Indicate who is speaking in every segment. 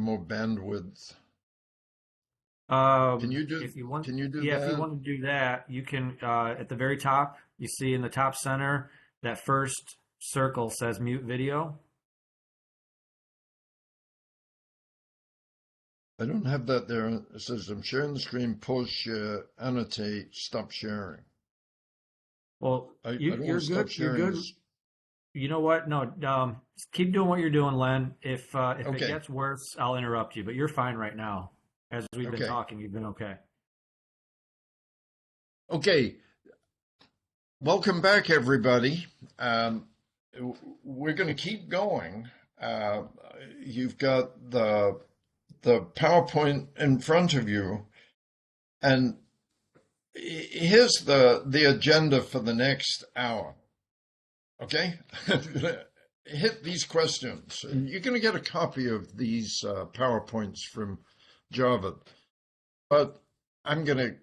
Speaker 1: more bandwidth. Can you do
Speaker 2: If you want,
Speaker 1: can you do
Speaker 2: yeah, if you
Speaker 1: that?
Speaker 2: want to do that, you can, at the very top, you see in the top center, that first circle says mute video.
Speaker 1: I don't have that there. It says I'm sharing the screen, pause share, annotate, stop sharing.
Speaker 2: Well,
Speaker 1: I don't
Speaker 2: you're
Speaker 1: want to stop
Speaker 2: good. You're
Speaker 1: sharing
Speaker 2: good.
Speaker 1: this.
Speaker 2: You know what? No, keep doing what you're doing, Len. If it
Speaker 1: Okay,
Speaker 2: gets worse, I'll interrupt you. But you're fine right now. As we've been
Speaker 1: okay,
Speaker 2: talking, you've been okay.
Speaker 1: okay. Welcome back, everybody. Um, we're going to keep going. Uh, you've got the PowerPoint in front of you, and here's the agenda for the next hour. Okay, hit these questions, and you're going to get a copy of these PowerPoints from Java. But I'm going to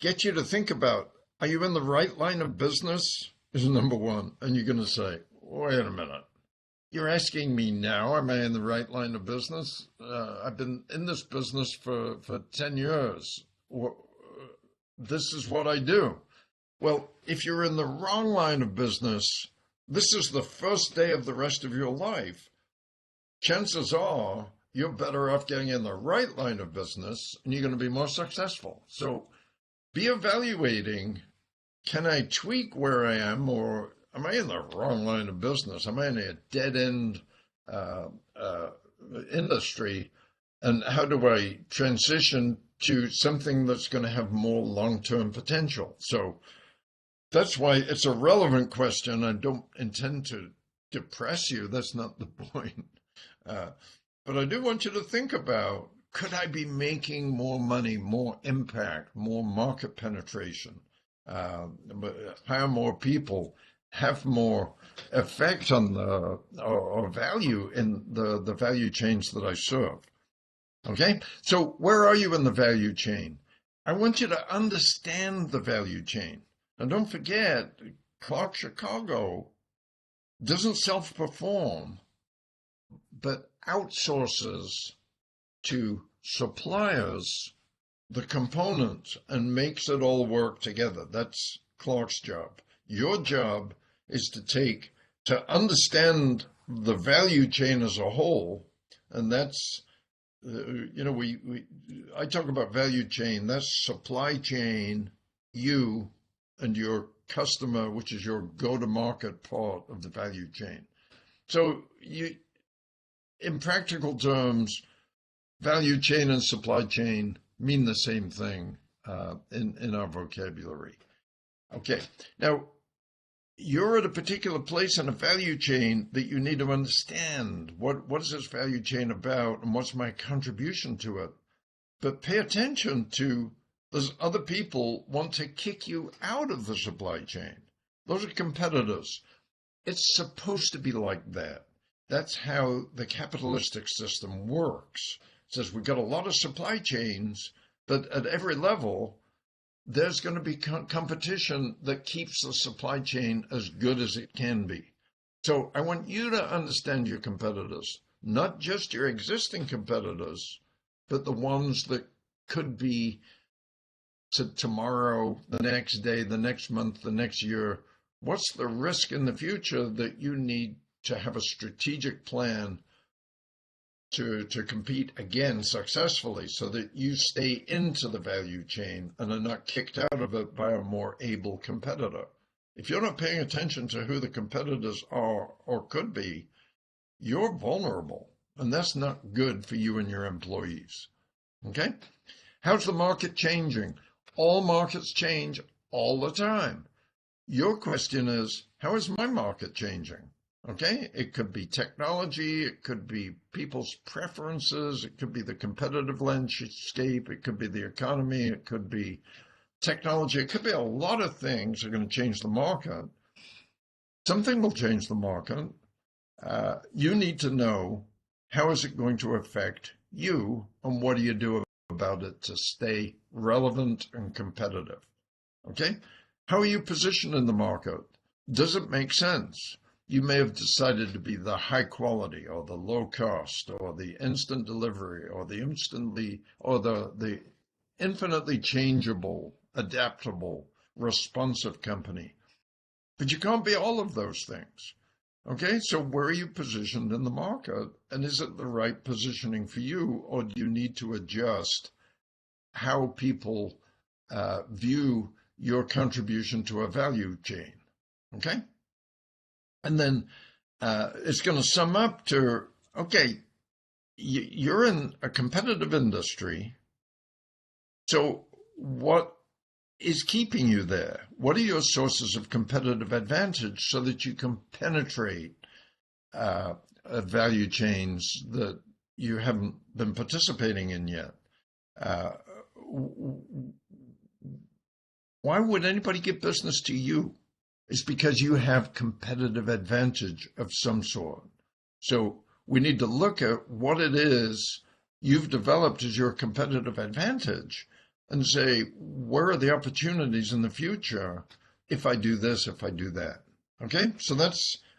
Speaker 1: get you to think about: are you in the right line of business? Is number one, and you're going to say, "Wait a minute." You're asking me now, am I in the right line of business? I've been in this business for 10 years. This is what I do. Well, if you're in the wrong line of business, this is the first day of the rest of your life. Chances are you're better off getting in the right line of business and you're going to be more successful. So be evaluating, can I tweak where I am, or am I in the wrong line of business? Am I in a dead end uh, uh, industry? And how do I transition to something that's going to have more long term potential? So that's why it's a relevant question. I don't intend to depress you. That's not the point. Uh, but I do want you to think about, could I be making more money, more impact, more market penetration, hire more people, have more effect on or value in the value chains that I serve? Okay, so where are you in the value chain? I want you to understand the value chain. And don't forget, Clark Chicago doesn't self-perform, but outsources to suppliers the components and makes it all work together. That's Clark's job. Your job is to understand the value chain as a whole, and that's I talk about value chain. That's supply chain, you, and your customer, which is your go-to-market part of the value chain. So in practical terms, value chain and supply chain mean the same thing in our vocabulary. Okay, now you're at a particular place in a value chain that you need to understand. What is this value chain about, and what's my contribution to it? But pay attention to, those other people want to kick you out of the supply chain. Those are competitors. It's supposed to be like that. That's how the capitalistic system works. It says we've got a lot of supply chains, but at every level, there's going to be competition that keeps the supply chain as good as it can be. So I want you to understand your competitors, not just your existing competitors, but the ones that could be to tomorrow, the next day, the next month, the next year. What's the risk in the future that you need to have a strategic plan to compete again successfully, so that you stay into the value chain and are not kicked out of it by a more able competitor? If you're not paying attention to who the competitors are or could be, you're vulnerable, and that's not good for you and your employees. Okay? How's the market changing? All markets change all the time. Your question is, how is my market changing? Okay, it could be technology, it could be people's preferences, it could be the competitive landscape, it could be the economy, it could be technology, it could be a lot of things that are going to change the market. Something will change the market. You need to know, how is it going to affect you, and what do you do about it to stay relevant and competitive? Okay, how are you positioned in the market? Does it make sense? you may have decided to be the high quality or the low cost or the instant delivery or the the infinitely changeable, adaptable, responsive company. But you can't be all of those things. Okay, so where are you positioned in the market? And is it the right positioning for you, or do you need to adjust how people view your contribution to a value chain? Okay, and then it's going to sum up to, okay, you're in a competitive industry, so what is keeping you there? What are your sources of competitive advantage so that you can penetrate value chains that you haven't been participating in yet? Why would anybody give business to you? It's because you have competitive advantage of some sort. So we need to look at what it is you've developed as your competitive advantage and say, where are the opportunities in the future if I do this, if I do that? Okay, so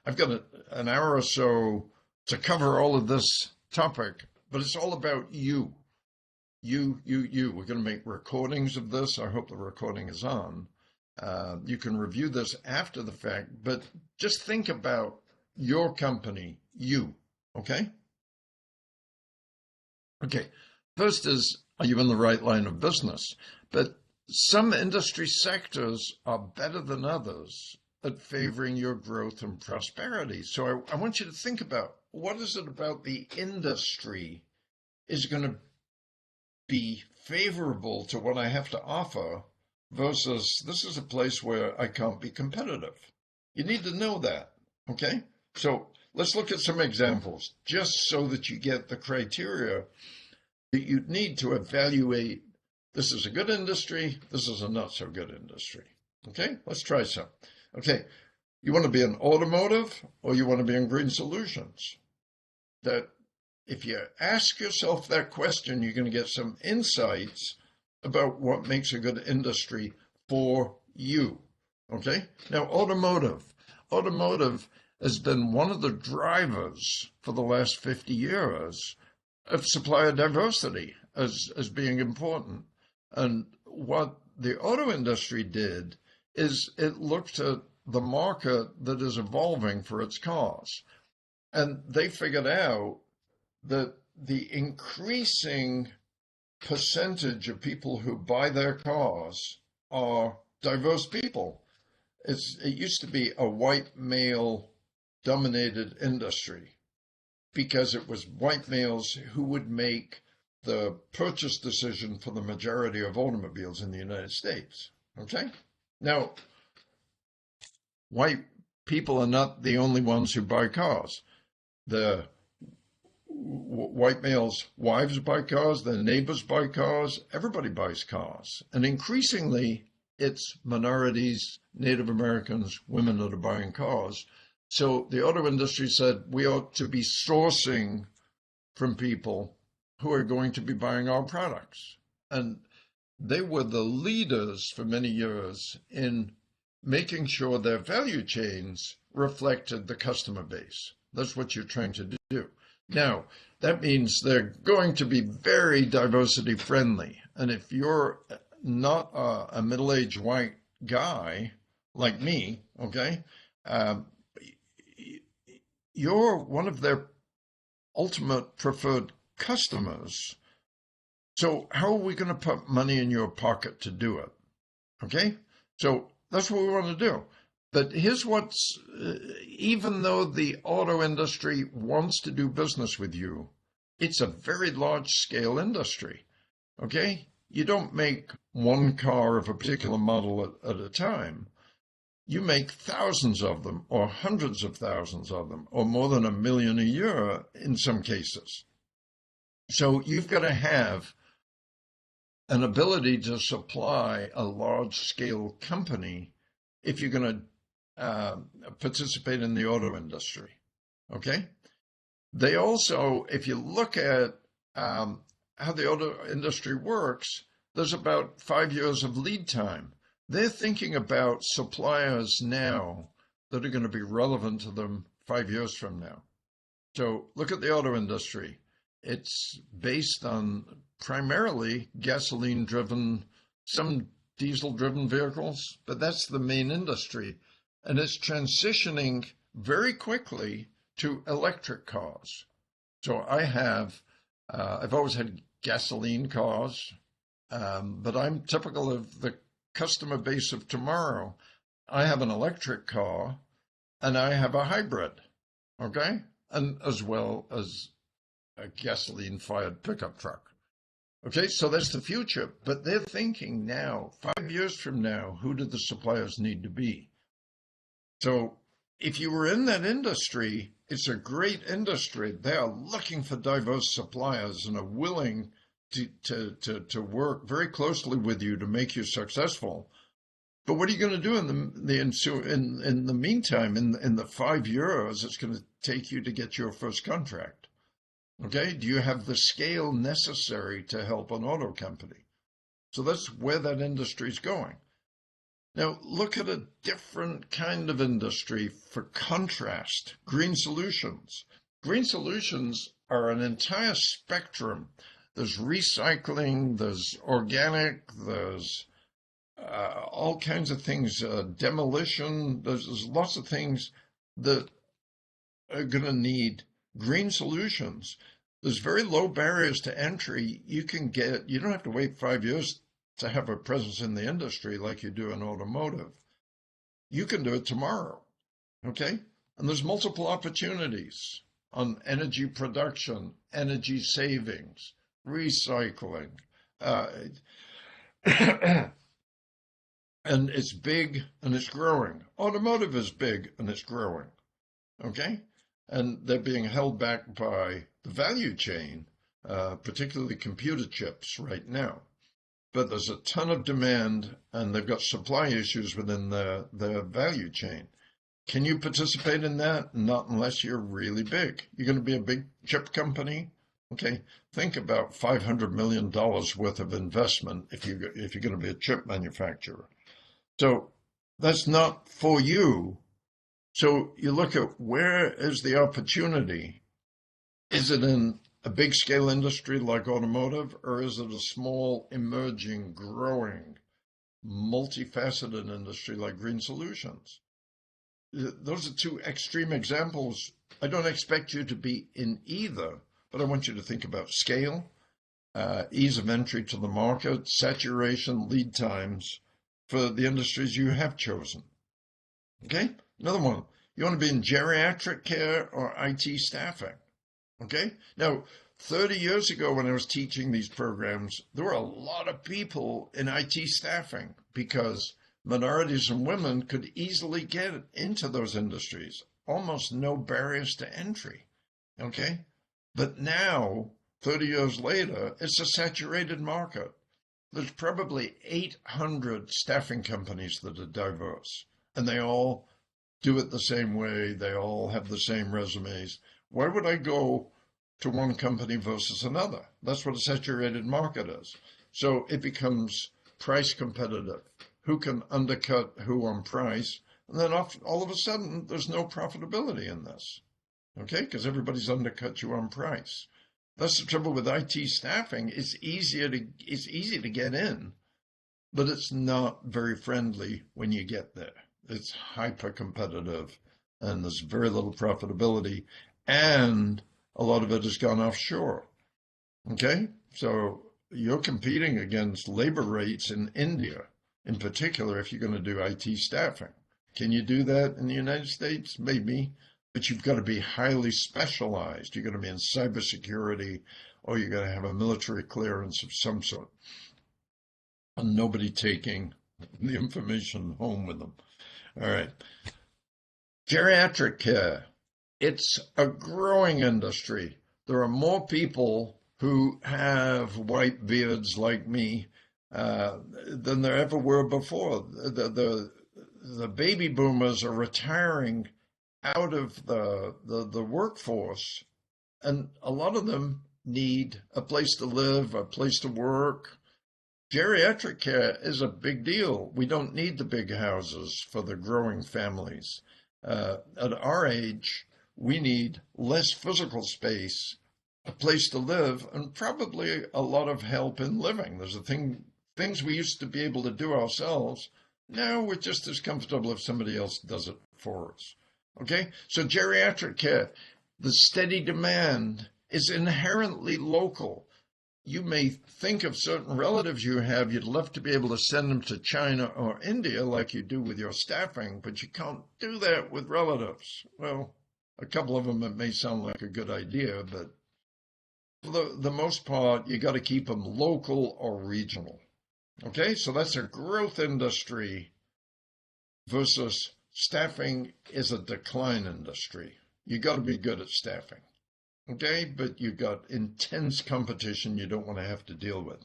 Speaker 1: I've got an hour or so to cover all of this topic, but it's all about you. You. We're going to make recordings of this. I hope the recording is on. You can review this after the fact, but just think about your company, you, okay? Okay, first is, are you in the right line of business? But some industry sectors are better than others at favoring your growth and prosperity. So I want you to think about, what is it about the industry is going to be favorable to what I have to offer versus this is a place where I can't be competitive. You need to know that, okay? So let's look at some examples just so that you get the criteria that you need to evaluate this is a good industry, this is a not so good industry. Okay, let's try some. Okay, you want to be in automotive or you want to be in green solutions? That if you ask yourself that question, you're going to get some insights about what makes a good industry for you. Okay, now automotive has been one of the drivers for the last 50 years of supplier diversity as being important. And what the auto industry did is it looked at the market that is evolving for its cars. And they figured out that the increasing percentage of people who buy their cars are diverse people. It used to be a white male dominated industry because it was white males who would make the purchase decision for the majority of automobiles in the United States. Okay? Now, white people are not the only ones who buy cars. The white males' wives buy cars, their neighbors buy cars, everybody buys cars. And increasingly, it's minorities, Native Americans, women that are buying cars. So the auto industry said we ought to be sourcing from people who are going to be buying our products. And they were the leaders for many years in making sure their value chains reflected the customer base. That's what you're trying to do. Now, that means they're going to be very diversity friendly. And if you're not a middle-aged white guy like me, okay, you're one of their ultimate preferred customers. So how are we going to put money in your pocket to do it? Okay, so that's what we want to do. But here's what's, even though the auto industry wants to do business with you, it's a very large scale industry. Okay, you don't make one car of a particular model at a time. You make thousands of them, or hundreds of thousands of them, or more than 1 million a year in some cases. So you've got to have an ability to supply a large-scale company if you're going to participate in the auto industry. Okay? They also, if you look at how the auto industry works, there's about 5 years of lead time. They're thinking about suppliers now that are going to be relevant to them 5 years from now. So look at the auto industry. It's based on primarily gasoline-driven, some diesel-driven vehicles, but that's the main industry. And it's transitioning very quickly to electric cars. So I've always had gasoline cars, but I'm typical of the customer base of tomorrow. I have an electric car and I have a hybrid, okay? And as well as a gasoline-fired pickup truck. Okay, so that's the future. But they're thinking now, 5 years from now, who do the suppliers need to be? So if you were in that industry, it's a great industry. They are looking for diverse suppliers and are willing to work very closely with you to make you successful. But what are you going to do in the meantime? In the 5 years it's going to take you to get your first contract? Okay, do you have the scale necessary to help an auto company? So that's where that industry is going. Now look at a different kind of industry for contrast: green solutions. Green solutions are an entire spectrum. There's recycling, there's organic, there's all kinds of things, demolition. There's lots of things that are going to need green solutions. There's very low barriers to entry. You don't have to wait 5 years to have a presence in the industry like you do in automotive. You can do it tomorrow, okay? And there's multiple opportunities on energy production, energy savings, recycling. And it's big and it's growing. Automotive is big and it's growing, okay? And they're being held back by the value chain, particularly computer chips right now. But there's a ton of demand and they've got supply issues within the value chain. Can you participate in that? Not unless you're really big. You're going to be a big chip company? Okay, think about $500 million worth of investment if you're going to be a chip manufacturer. So that's not for you. So you look at where is the opportunity? Is it in a big scale industry like automotive, or is it a small, emerging, growing, multifaceted industry like green solutions? Those are two extreme examples. I don't expect you to be in either, but I want you to think about scale, ease of entry to the market, saturation, lead times for the industries you have chosen. Okay? Another one. You want to be in geriatric care or IT staffing? Okay? Now, 30 years ago when I was teaching these programs, there were a lot of people in IT staffing because minorities and women could easily get into those industries. Almost no barriers to entry. Okay? But now, 30 years later, it's a saturated market. There's probably 800 staffing companies that are diverse, and they all do it the same way. They all have the same resumes. Why would I go to one company versus another? That's what a saturated market is. So it becomes price competitive. Who can undercut who on price? And then all of a sudden, there's no profitability in this, okay? Because everybody's undercut you on price. That's the trouble with IT staffing. It's easy to get in, but it's not very friendly when you get there. It's hyper competitive, and there's very little profitability, and a lot of it has gone offshore. Okay, so you're competing against labor rates in India, in particular, if you're going to do IT staffing. Can you do that in the United States? Maybe. But you've got to be highly specialized. You're going to be in cybersecurity, or you're going to have a military clearance of some sort. And nobody taking the information home with them. All right. Geriatric care. It's a growing industry. There are more people who have white beards like me than there ever were before. The baby boomers are retiring out of the workforce, and a lot of them need a place to live, a place to work. Geriatric care is a big deal. We don't need the big houses for the growing families. At our age, we need less physical space, a place to live, and probably a lot of help in living. There's things we used to be able to do ourselves. Now we're just as comfortable if somebody else does it for us. Okay? So geriatric care, the steady demand is inherently local. You may think of certain relatives you have, you'd love to be able to send them to China or India like you do with your staffing, but you can't do that with relatives. Well, a couple of them, it may sound like a good idea, but for the most part, you got to keep them local or regional. Okay, so that's a growth industry versus staffing is a decline industry. You got to be good at staffing. Okay, but you've got intense competition you don't want to have to deal with.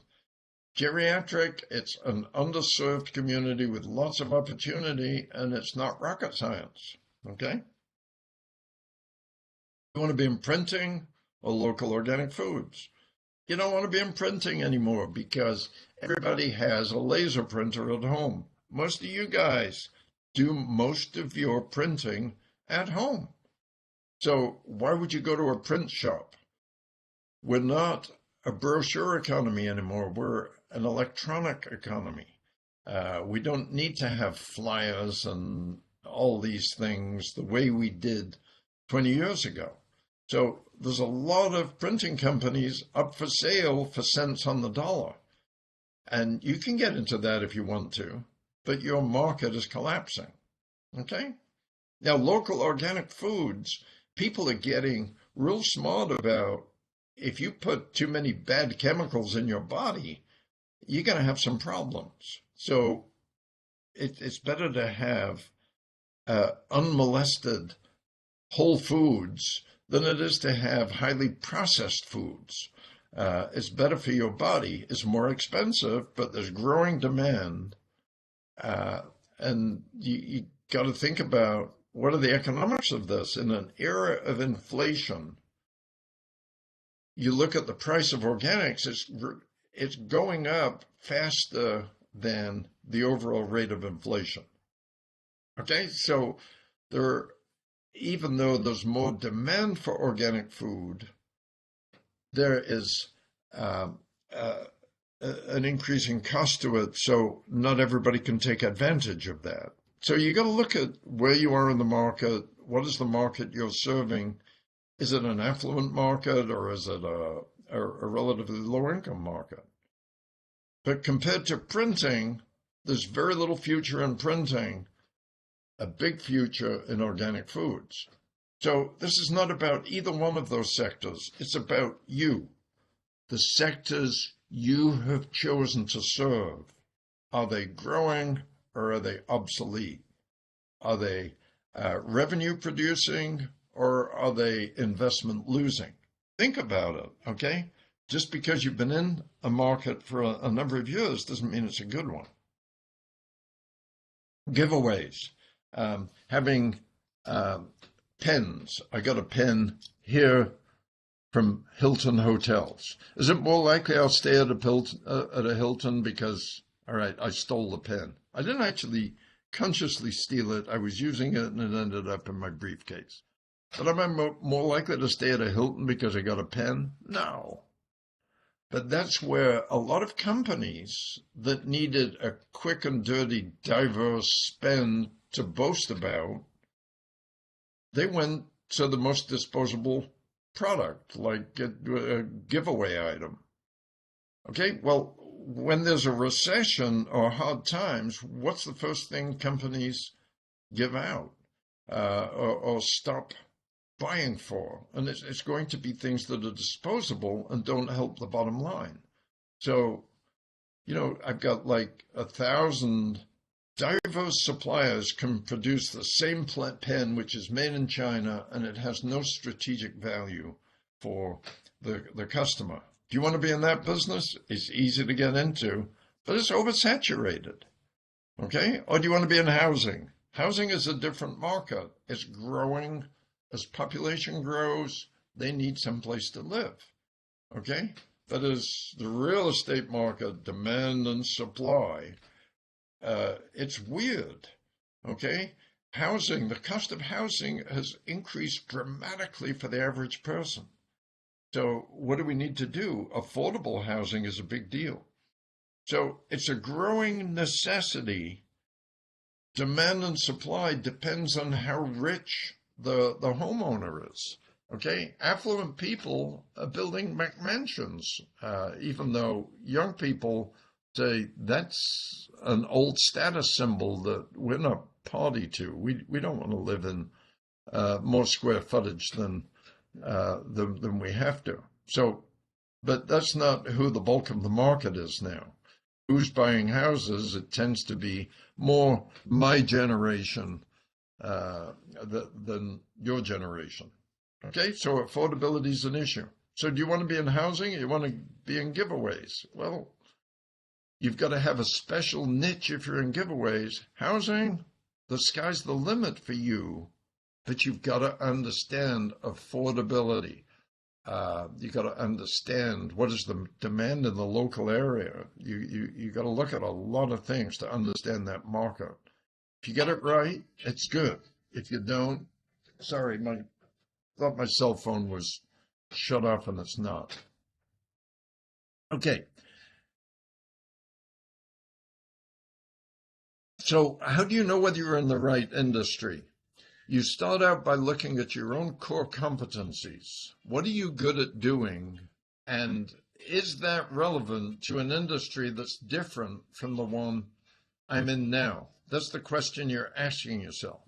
Speaker 1: Geriatric, it's an underserved community with lots of opportunity, and it's not rocket science. Okay? You want to be in printing or local organic foods. You don't want to be in printing anymore because everybody has a laser printer at home. Most of you guys do most of your printing at home. So why would you go to a print shop? We're not a brochure economy anymore. We're an electronic economy. We don't need to have flyers and all these things the way we did 20 years ago. So there's a lot of printing companies up for sale for cents on the dollar. And you can get into that if you want to, but your market is collapsing. Okay? Now, local organic foods, people are getting real smart about if you put too many bad chemicals in your body, you're going to have some problems. So it's better to have unmolested whole foods than it is to have highly processed foods. It's better for your body. It's more expensive, but there's growing demand. And you got to think about what are the economics of this? In an era of inflation, you look at the price of organics, it's going up faster than the overall rate of inflation. Okay, so even though there's more demand for organic food, there is an increasing cost to it, so not everybody can take advantage of that. So you got to look at where you are in the market. What is the market you're serving? Is it an affluent market or is it a relatively low-income market? But compared to printing, there's very little future in printing, a big future in organic foods. So this is not about either one of those sectors. It's about you, the sectors you have chosen to serve. Are they growing or are they obsolete? Are they revenue producing or are they investment losing? Think about it, okay? Just because you've been in a market for a number of years doesn't mean it's a good one. Giveaways, having pens. I got a pen here from Hilton Hotels. Is it more likely I'll stay at a Hilton because, all right, I stole the pen? I didn't actually consciously steal it. I was using it and it ended up in my briefcase. But am I more likely to stay at a Hilton because I got a pen? No. But that's where a lot of companies that needed a quick and dirty, diverse spend to boast about, they went to the most disposable product, like a giveaway item. Okay, well, when there's a recession or hard times, what's the first thing companies give out or stop buying for? And it's going to be things that are disposable and don't help the bottom line. So, I've got like 1,000 diverse suppliers can produce the same pen, which is made in China, and it has no strategic value for the customer. Do you want to be in that business? It's easy to get into, but it's oversaturated. Okay? Or do you want to be in housing? Housing is a different market. It's growing. As population grows, they need someplace to live. Okay? But as the real estate market, demand and supply, it's weird. Okay? housing, the cost of housing has increased dramatically for the average person. So what do we need to do? Affordable housing is a big deal. So it's a growing necessity. Demand and supply depends on how rich the homeowner is. Okay, affluent people are building McMansions, even though young people say that's an old status symbol that we're not party to. We don't want to live in more square footage than we have to. So, but that's not who the bulk of the market is now. Who's buying houses? It tends to be more my generation than your generation. Okay, so affordability is an issue. So do you want to be in housing or you want to be in giveaways? Well, you've got to have a special niche if you're in giveaways. Housing, the sky's the limit for you, but you've got to understand affordability. You got to understand what is the demand in the local area. You got to look at a lot of things to understand that market. If you get it right, it's good. If you don't, sorry, thought my cell phone was shut off and it's not. Okay. So how do you know whether you're in the right industry? You start out by looking at your own core competencies. What are you good at doing? And is that relevant to an industry that's different from the one I'm in now? That's the question you're asking yourself.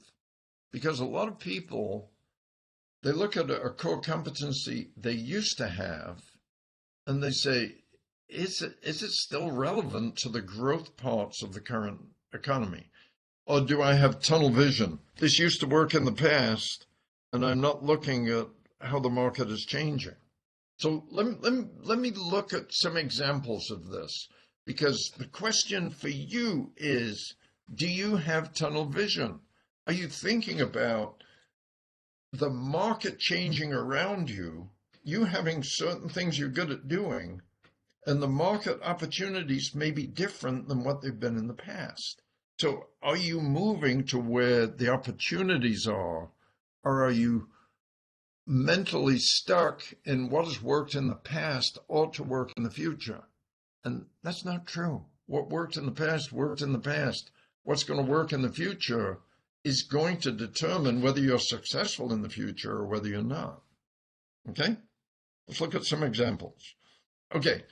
Speaker 1: Because a lot of people, they look at a core competency they used to have and they say, is it still relevant to the growth parts of the current economy? Or do I have tunnel vision? This used to work in the past, and I'm not looking at how the market is changing. So let me look at some examples of this, because the question for you is, do you have tunnel vision? Are you thinking about the market changing around you, you having certain things you're good at doing, and the market opportunities may be different than what they've been in the past? So are you moving to where the opportunities are, or are you mentally stuck in what has worked in the past ought to work in the future? And that's not true. What worked in the past worked in the past. What's going to work in the future is going to determine whether you're successful in the future or whether you're not. Okay? Let's look at some examples. Okay,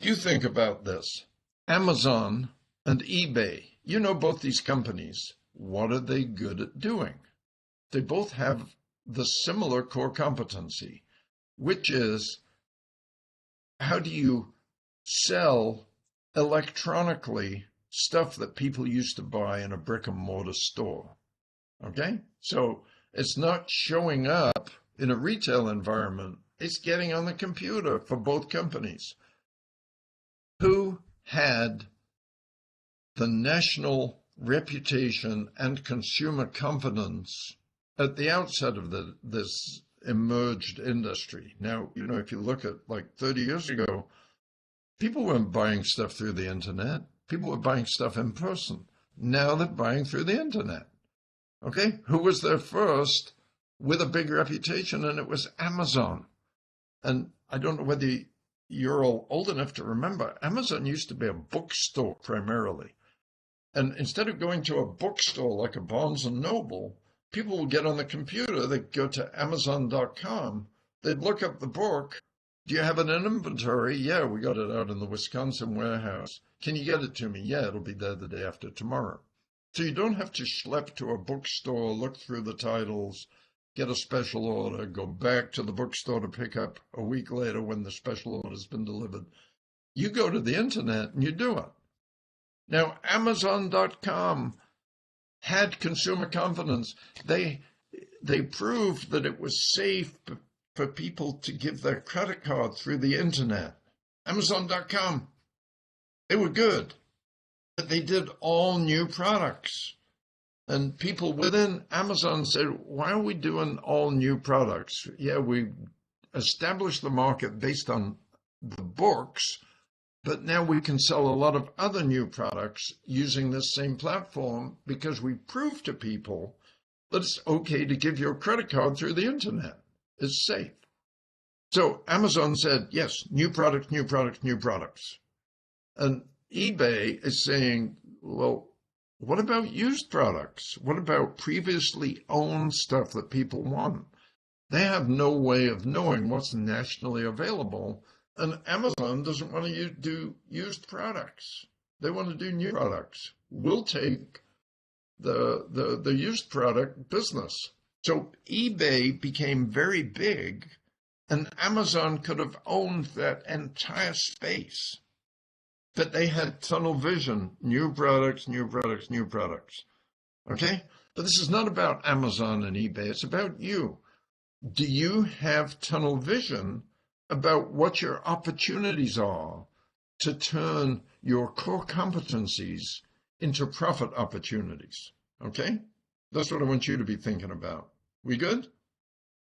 Speaker 1: you think about this. Amazon and eBay. You know both these companies. What are they good at doing? They both have the similar core competency, which is, how do you sell electronically stuff that people used to buy in a brick and mortar store? Okay? So it's not showing up in a retail environment. It's getting on the computer for both companies. Who had the national reputation and consumer confidence at the outset of this emerged industry? Now, if you look at like 30 years ago, people weren't buying stuff through the internet. People were buying stuff in person. Now they're buying through the internet. Okay? Who was there first with a big reputation? And it was Amazon. And I don't know whether you're all old enough to remember, Amazon used to be a bookstore primarily. And instead of going to a bookstore like a Barnes and Noble, people would get on the computer, they'd go to Amazon.com, they'd look up the book. Do you have it in inventory? Yeah, we got it out in the Wisconsin warehouse. Can you get it to me? Yeah, it'll be there the day after tomorrow. So you don't have to schlep to a bookstore, look through the titles, get a special order, go back to the bookstore to pick up a week later when the special order has been delivered. You go to the internet and you do it. Now, Amazon.com had consumer confidence. They proved that it was safe for people to give their credit card through the internet. Amazon.com, they were good, but they did all new products. And people within Amazon said, why are we doing all new products? Yeah, we established the market based on the books, But now we can sell a lot of other new products using this same platform because we prove to people that it's okay to give your credit card through the internet. It's safe. So Amazon said, yes, new products, new products, new products. And eBay is saying, well, what about used products? What about previously owned stuff that people want? They have no way of knowing what's nationally available. And Amazon doesn't want to do used products. They want to do new products. We'll take the used product business. So eBay became very big, and Amazon could have owned that entire space. But they had tunnel vision, new products, new products, new products. Okay? But this is not about Amazon and eBay. It's about you. Do you have tunnel vision about what your opportunities are to turn your core competencies into profit opportunities? Okay? That's what I want you to be thinking about. We good?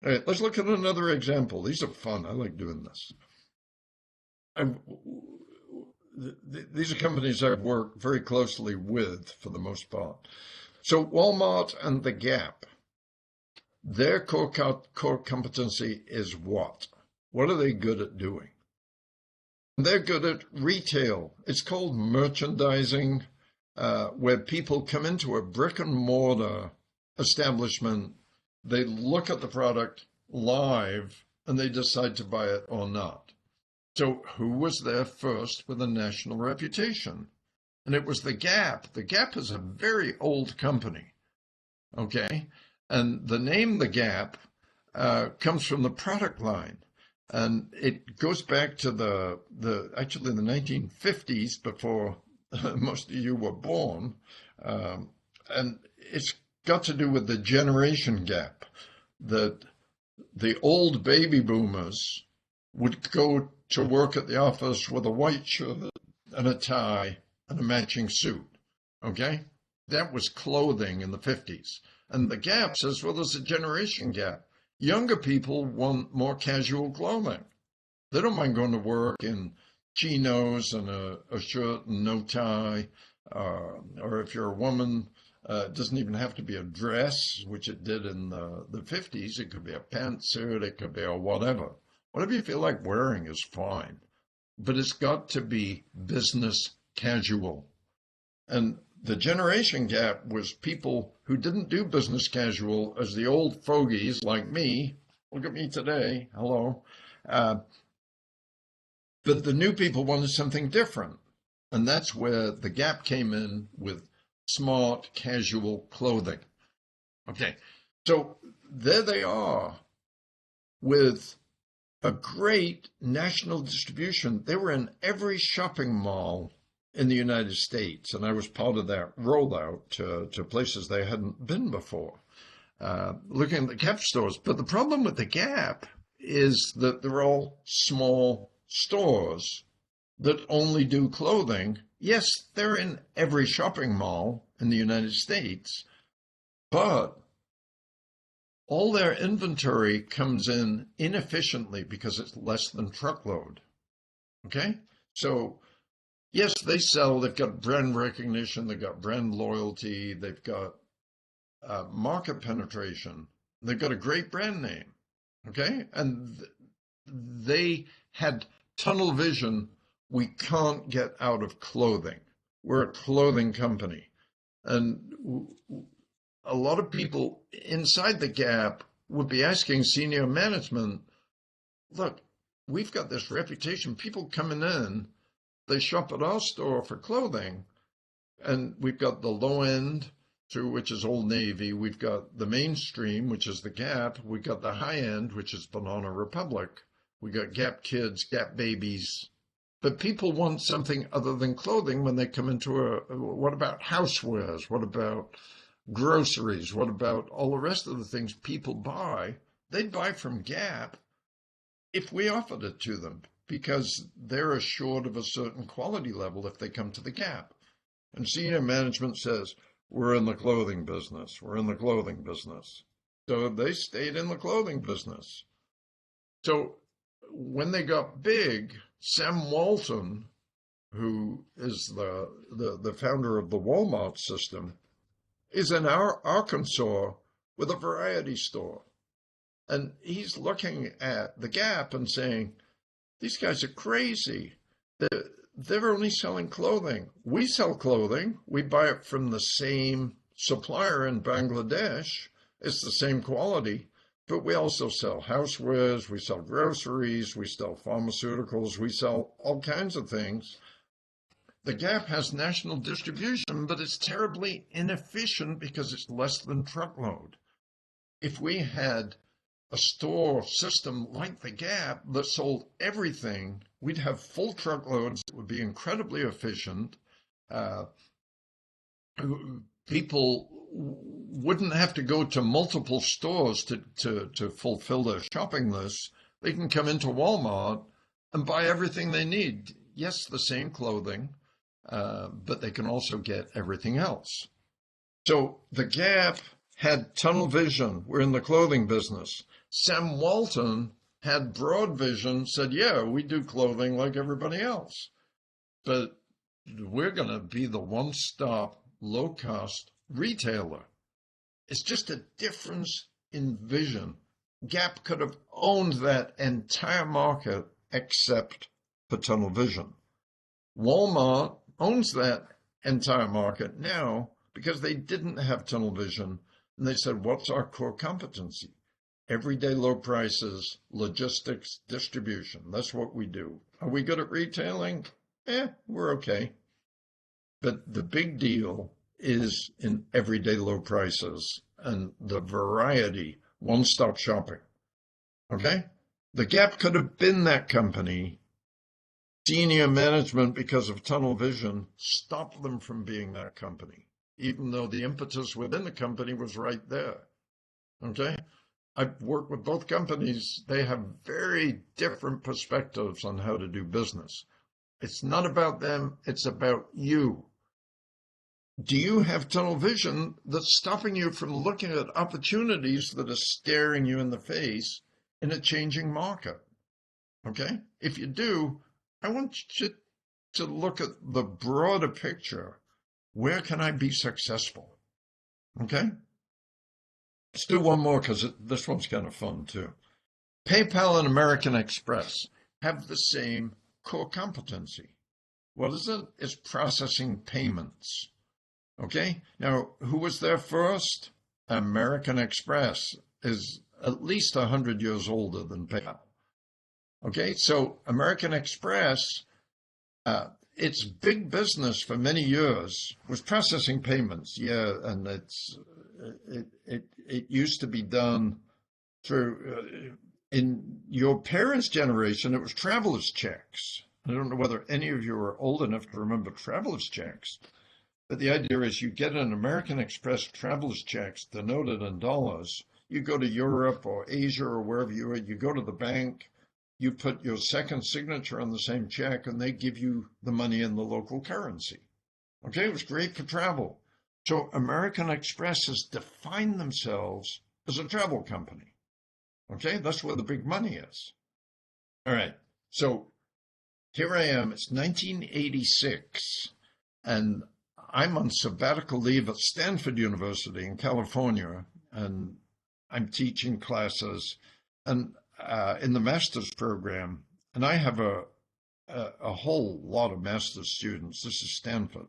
Speaker 1: All right, let's look at another example. These are fun. I like doing this. These are companies I've worked very closely with for the most part. So Walmart and the Gap. Their core competency is what? What are they good at doing? They're good at retail. It's called merchandising, where people come into a brick and mortar establishment, they look at the product live, and they decide to buy it or not. So who was there first with a national reputation? And it was the Gap. The Gap is a very old company, okay? And the name The Gap comes from the product line. And it goes back to actually the 1950s, before most of you were born. And it's got to do with the generation gap, that the old baby boomers would go to work at the office with a white shirt and a tie and a matching suit, okay? That was clothing in the 50s. And the Gap says, well, there's a generation gap. Younger people want more casual clothing. They don't mind going to work in chinos and a shirt and no tie, or if you're a woman, it doesn't even have to be a dress, which it did in the 50s. It could be a pantsuit, it could be a whatever. Whatever you feel like wearing is fine, but it's got to be business casual. And the generation gap was people who didn't do business casual as the old fogies like me. Look at me today. Hello. But the new people wanted something different. And that's where the Gap came in with smart, casual clothing. Okay. So there they are with a great national distribution. They were in every shopping mall in the United States, and I was part of that rollout to places they hadn't been before, looking at the Gap stores. But the problem with the Gap is that they're all small stores that only do clothing. Yes, they're in every shopping mall in the United States, but all their inventory comes in inefficiently because it's less than truckload. Okay? So yes, they sell, they've got brand recognition, they've got brand loyalty, they've got market penetration, they've got a great brand name, okay? And they had tunnel vision. We can't get out of clothing. We're a clothing company. And a lot of people inside the Gap would be asking senior management, look, we've got this reputation. People coming in, they shop at our store for clothing, and we've got the low end, which is Old Navy. We've got the mainstream, which is the Gap. We've got the high end, which is Banana Republic. We got Gap Kids, Gap Babies. But people want something other than clothing when they come into what about housewares? What about groceries? What about all the rest of the things people buy? They'd buy from Gap if we offered it to them, because they're assured of a certain quality level if they come to the Gap. And senior management says, we're in the clothing business. We're in the clothing business. So they stayed in the clothing business. So when they got big, Sam Walton who is the founder of the Walmart system, is in Arkansas with a variety store. And he's looking at the Gap and saying, these guys are crazy. They're only selling clothing. We sell clothing. We buy it from the same supplier in Bangladesh. It's the same quality, but we also sell housewares, we sell groceries, we sell pharmaceuticals, we sell all kinds of things. The Gap has national distribution, but it's terribly inefficient because it's less than truckload. If we had a store system like the Gap that sold everything, we'd have full truckloads. It would be incredibly efficient. People wouldn't have to go to multiple stores to fulfill their shopping list. They can come into Walmart and buy everything they need. Yes, the same clothing, but they can also get everything else. So the Gap had tunnel vision. We're in the clothing business. Sam Walton had broad vision, said, yeah, we do clothing like everybody else, but we're going to be the one-stop, low-cost retailer. It's just a difference in vision. Gap could have owned that entire market except for tunnel vision. Walmart owns that entire market now because they didn't have tunnel vision, and they said, what's our core competency? Everyday low prices, logistics, distribution. That's what we do. Are we good at retailing? We're okay. But the big deal is in everyday low prices and the variety, one-stop shopping. Okay? The Gap could have been that company. Senior management, because of tunnel vision, stopped them from being that company, even though the impetus within the company was right there. Okay? I've worked with both companies. They have very different perspectives on how to do business. It's not about them, it's about you. Do you have tunnel vision that's stopping you from looking at opportunities that are staring you in the face in a changing market? Okay? If you do, I want you to look at the broader picture. Where can I be successful? Okay? Let's do one more because this one's kind of fun too. PayPal and American Express have the same core competency. What is it? It's processing payments. Okay? Now, who was there first? American Express is at least 100 years older than PayPal. Okay? So American Express, its big business for many years was processing payments. Yeah, and it used to be done through, in your parents' generation, it was traveler's checks. I don't know whether any of you are old enough to remember traveler's checks, but the idea is you get an American Express traveler's checks denoted in dollars. You go to Europe or Asia or wherever you are, you go to the bank, you put your second signature on the same check, and they give you the money in the local currency. Okay, it was great for travel. So American Express has defined themselves as a travel company. Okay, that's where the big money is. All right, so here I am. It's 1986, and I'm on sabbatical leave at Stanford University in California, and I'm teaching classes and in the master's program, and I have a whole lot of master's students. This is Stanford.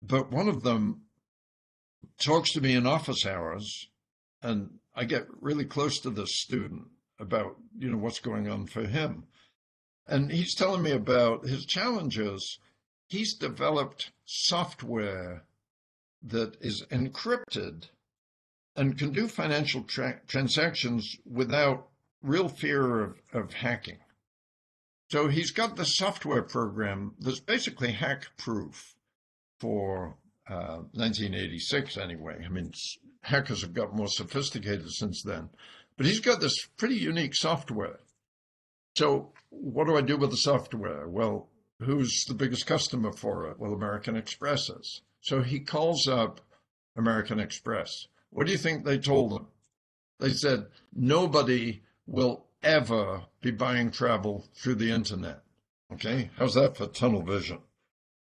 Speaker 1: But one of them talks to me in office hours, and I get really close to this student about, what's going on for him. And he's telling me about his challenges. He's developed software that is encrypted and can do financial transactions without real fear of hacking. So he's got the software program that's basically hack-proof for 1986 anyway. I mean, hackers have got more sophisticated since then. But he's got this pretty unique software. So what do I do with the software? Well, who's the biggest customer for it? Well, American Express is. So he calls up American Express. What do you think they told him? They said, nobody will ever be buying travel through the internet. Okay, how's that for tunnel vision?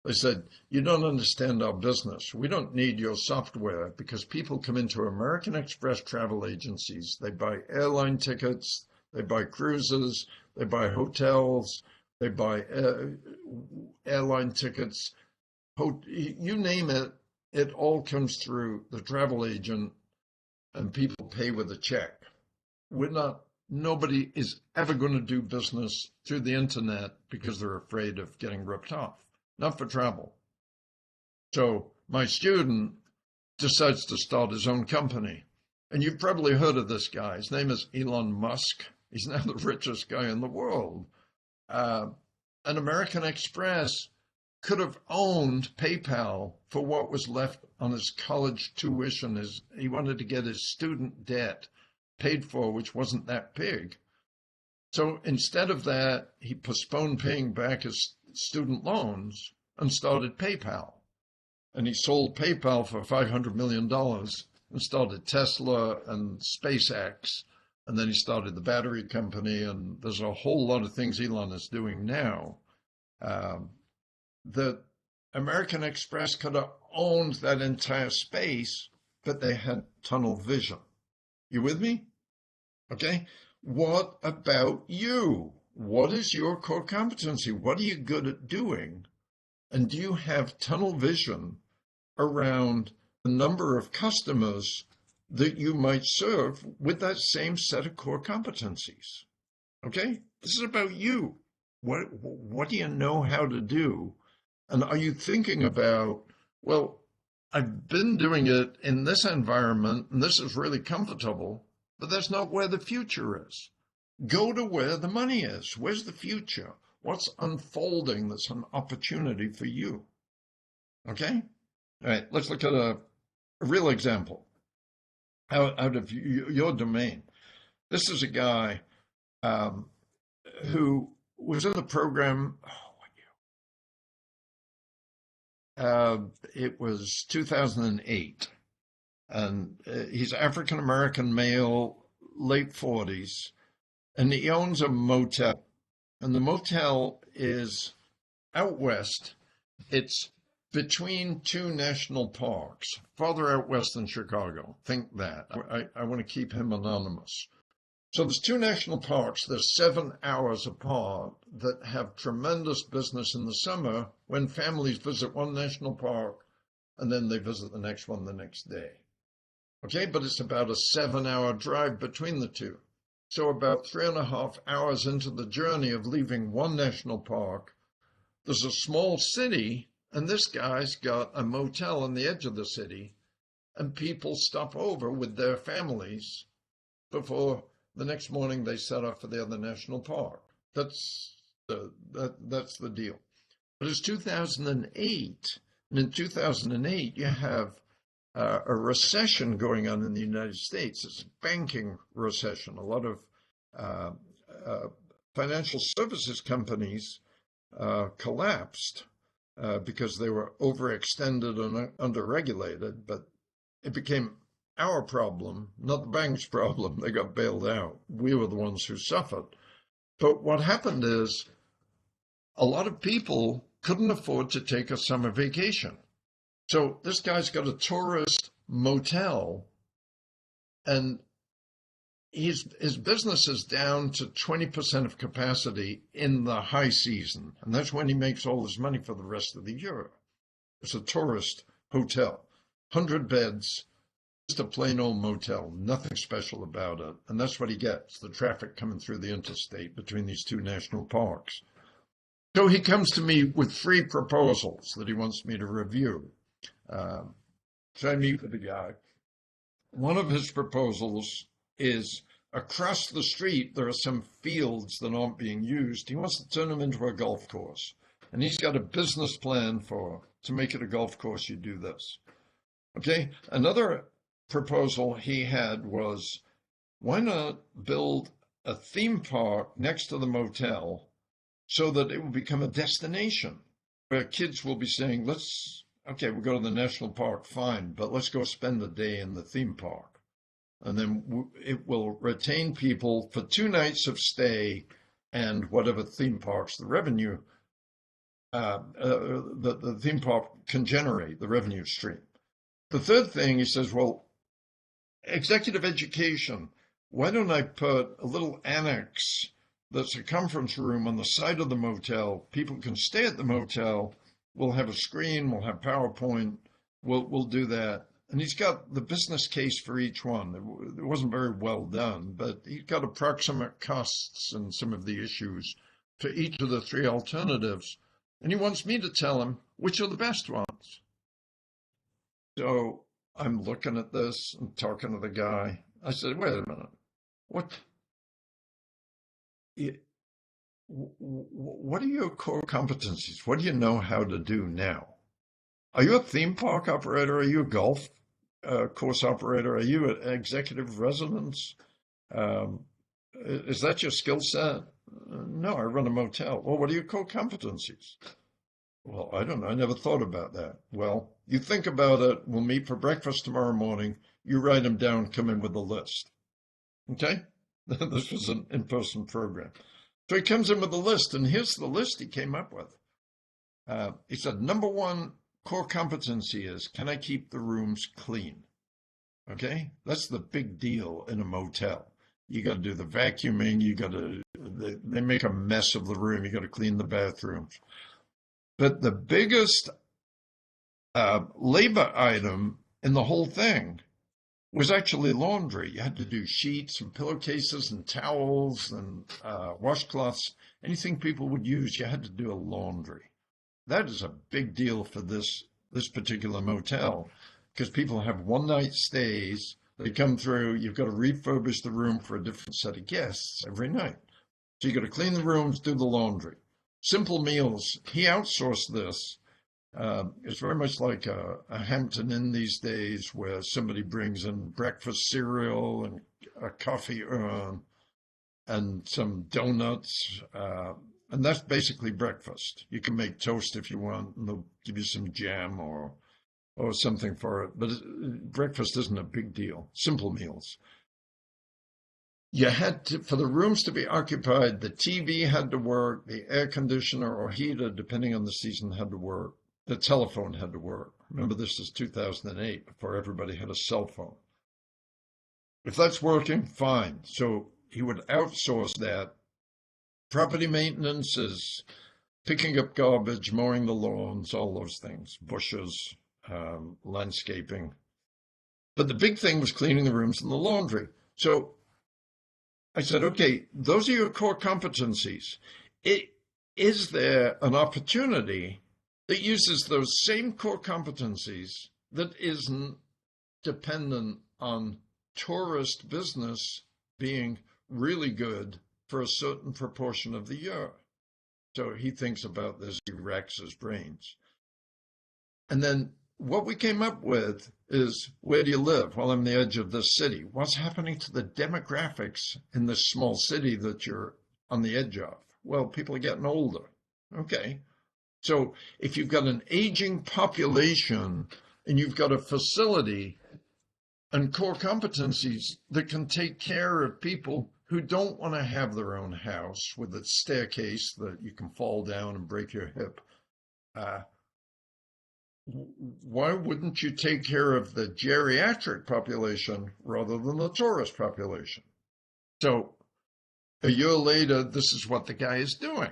Speaker 1: They said, you don't understand our business. We don't need your software because people come into American Express travel agencies. They buy airline tickets, they buy cruises, they buy hotels, they buy airline tickets. You name it, it all comes through the travel agent and people pay with a check. Nobody is ever going to do business through the internet because they're afraid of getting ripped off. Not for travel. So my student decides to start his own company. And you've probably heard of this guy. His name is Elon Musk. He's now the richest guy in the world. And American Express could have owned PayPal for what was left on his college tuition. He wanted to get his student debt paid for, which wasn't that big. So instead of that, he postponed paying back his student loans and started PayPal. And he sold PayPal for $500 million and started Tesla and SpaceX. And then he started the battery company. And there's a whole lot of things Elon is doing now that American Express could have owned that entire space, but they had tunnel vision. You with me? Okay. What about you? What is your core competency? What are you good at doing? And do you have tunnel vision around the number of customers that you might serve with that same set of core competencies? Okay. This is about you. What do you know how to do? And are you thinking about, well, I've been doing it in this environment and this is really comfortable, but that's not where the future is. Go to where the money is. Where's the future? What's unfolding that's an opportunity for you? Okay? All right, let's look at a real example out of your domain. This is a guy who was in the program. It was 2008, and he's African American male, late 40s, and he owns a motel. And the motel is out west. It's between two national parks, farther out west than Chicago. Think that. I want to keep him anonymous. So there's two national parks. They're 7 hours apart that have tremendous business in the summer when families visit one national park and then they visit the next one the next day. Okay, but it's about a 7-hour drive between the two. So about 3.5 hours into the journey of leaving one national park, there's a small city, and this guy's got a motel on the edge of the city, and people stop over with their families before the next morning they set off for the other national park. That's the deal. But it's 2008, and in 2008 you have a recession going on in the United States. It's a banking recession. A lot of financial services companies collapsed because they were overextended and underregulated, but it became our problem, not the bank's problem. They got bailed out. We were the ones who suffered. But what happened is a lot of people couldn't afford to take a summer vacation. So this guy's got a tourist motel, and his business is down to 20% of capacity in the high season. And that's when he makes all his money for the rest of the year. It's a tourist hotel, 100 beds, just a plain old motel, nothing special about it. And that's what he gets, the traffic coming through the interstate between these two national parks. So he comes to me with 3 proposals that he wants me to review. So I meet with the guy. One of his proposals is across the street, there are some fields that aren't being used. He wants to turn them into a golf course. And he's got a business plan to make it a golf course, you do this. Okay, another proposal he had was, why not build a theme park next to the motel so that it will become a destination where kids will be saying, okay, we'll go to the national park, fine, but let's go spend a day in the theme park. And then it will retain people for 2 nights of stay and whatever theme parks the revenue the theme park can generate the revenue stream. The third thing, he says, well, executive education, why don't I put a little annex that's a conference room on the side of the motel? People can stay at the motel. We'll have a screen, we'll have PowerPoint, we'll do that. And he's got the business case for each one. It wasn't very well done, but he's got approximate costs and some of the issues for each of the three alternatives. And he wants me to tell him which are the best ones. So I'm looking at this and talking to the guy. I said, wait a minute. What what are your core competencies? What do you know how to do now? Are you a theme park operator? Are you a golf course operator? Are you an executive residence? Um, is that your skill set? No, I run a motel. Well, what are your core competencies? Well, I don't know. I never thought about that. Well, you think about it. We'll meet for breakfast tomorrow morning. You write them down, come in with a list. Okay? This was an in-person program. So he comes in with a list, and here's the list he came up with. He said, number one core competency is, can I keep the rooms clean? Okay? That's the big deal in a motel. You got to do the vacuuming. They make a mess of the room. You got to clean the bathrooms. But the biggest labor item in the whole thing was actually laundry. You had to do sheets and pillowcases and towels and washcloths. Anything people would use, you had to do a laundry. That is a big deal for this particular motel because people have one-night stays. They come through. You've got to refurbish the room for a different set of guests every night. So you got to clean the rooms, do the laundry. Simple meals. He outsourced this. It's very much like a Hampton Inn these days where somebody brings in breakfast cereal and a coffee urn and some donuts. And that's basically breakfast. You can make toast if you want, and they'll give you some jam or something for it. But breakfast isn't a big deal. Simple meals. You had to, for the rooms to be occupied, the TV had to work, the air conditioner or heater, depending on the season, had to work. The telephone had to work. Remember, this is 2008, before everybody had a cell phone. If that's working, fine. So he would outsource that. Property maintenance is picking up garbage, mowing the lawns, all those things, bushes, landscaping. But the big thing was cleaning the rooms and the laundry. So I said, okay, those are your core competencies. Is there an opportunity that uses those same core competencies that isn't dependent on tourist business being really good for a certain proportion of the year? So he thinks about this, he racks his brains. And then what we came up with is, where do you live? Well, I'm the edge of this city. What's happening to the demographics in this small city that you're on the edge of? Well, people are getting older. Okay. So if you've got an aging population and you've got a facility and core competencies that can take care of people who don't want to have their own house with a staircase that you can fall down and break your hip, why wouldn't you take care of the geriatric population rather than the tourist population? So a year later, this is what the guy is doing.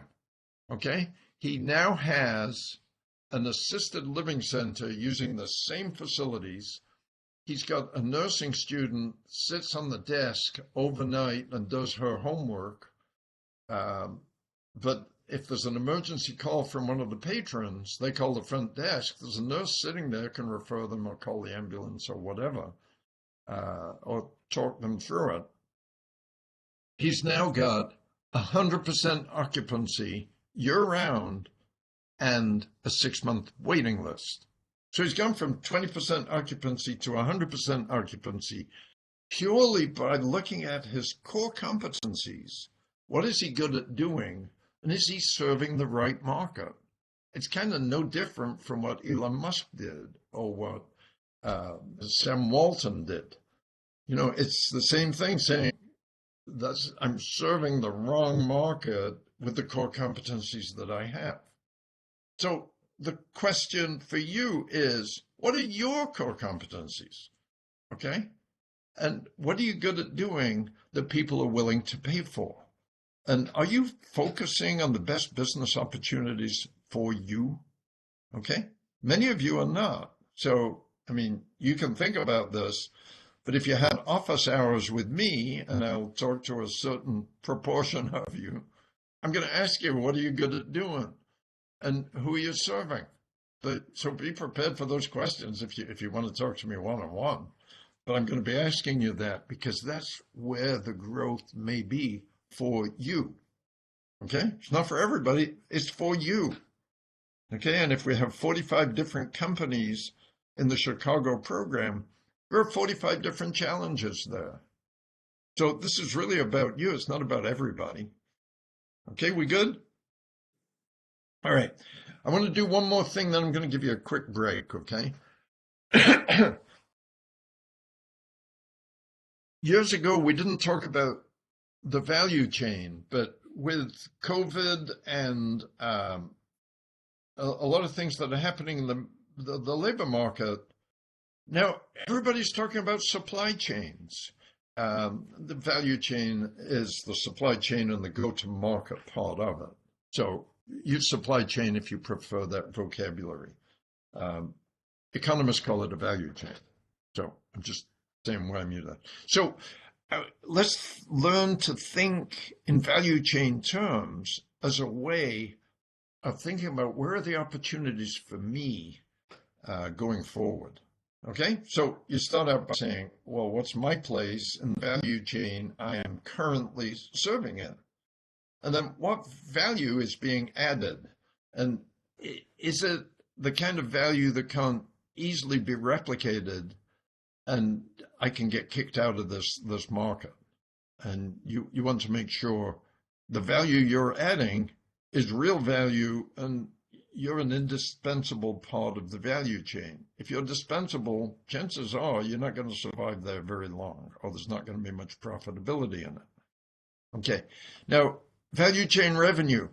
Speaker 1: Okay? He now has an assisted living center using the same facilities. He's got a nursing student sits on the desk overnight and does her homework. But if there's an emergency call from one of the patrons, they call the front desk. There's a nurse sitting there, can refer them or call the ambulance or whatever, or talk them through it. He's now got 100% occupancy year-round and a 6-month waiting list. So he's gone from 20% occupancy to 100% occupancy purely by looking at his core competencies. What is he good at doing? And is he serving the right market? It's kind of no different from what Elon Musk did or what Sam Walton did. You know, it's the same thing saying I'm serving the wrong market with the core competencies that I have. So the question for you is, what are your core competencies? Okay. And what are you good at doing that people are willing to pay for? And are you focusing on the best business opportunities for you? Okay. Many of you are not. So, I mean, you can think about this, but if you had office hours with me and I'll talk to a certain proportion of you, I'm going to ask you, what are you good at doing? And who are you serving? So be prepared for those questions if you want to talk to me one-on-one. But I'm going to be asking you that because that's where the growth may be for you. Okay? It's not for everybody, it's for you. Okay? And if we have 45 different companies in the Chicago program, there are 45 different challenges there. So this is really about you. It's not about everybody. Okay, we good? All right. I want to do one more thing, then I'm going to give you a quick break, okay? Years ago, we didn't talk about the value chain, but with COVID and a lot of things that are happening in the labor market, now everybody's talking about supply chains. The value chain is the supply chain and the go-to-market part of it. So use supply chain if you prefer that vocabulary. Economists call it a value chain. So I'm just saying why I'm using that. So let's learn to think in value chain terms as a way of thinking about where are the opportunities for me going forward. Okay, so you start out by saying, well, what's my place in the value chain I am currently serving in? And then what value is being added? And is it the kind of value that can't easily be replicated and I can get kicked out of this market? And you want to make sure the value you're adding is real value and you're an indispensable part of the value chain. If you're dispensable, chances are you're not going to survive there very long, or there's not going to be much profitability in it. Okay. Now, value chain revenue.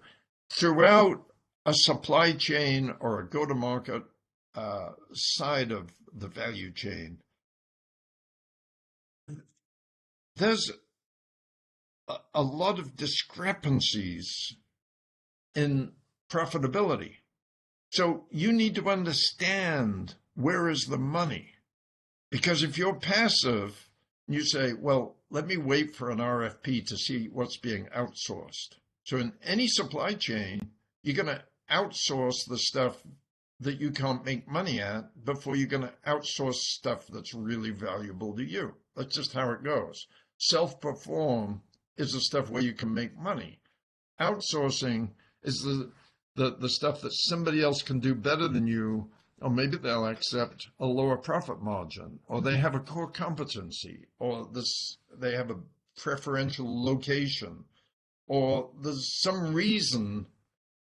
Speaker 1: Throughout a supply chain or a go-to-market side of the value chain, there's a lot of discrepancies in profitability. So you need to understand where is the money. Because if you're passive, you say, well, let me wait for an RFP to see what's being outsourced. So in any supply chain, you're going to outsource the stuff that you can't make money at before you're going to outsource stuff that's really valuable to you. That's just how it goes. Self-perform is the stuff where you can make money. Outsourcing is the stuff that somebody else can do better than you, or maybe they'll accept a lower profit margin, or they have a core competency, or they have a preferential location, or there's some reason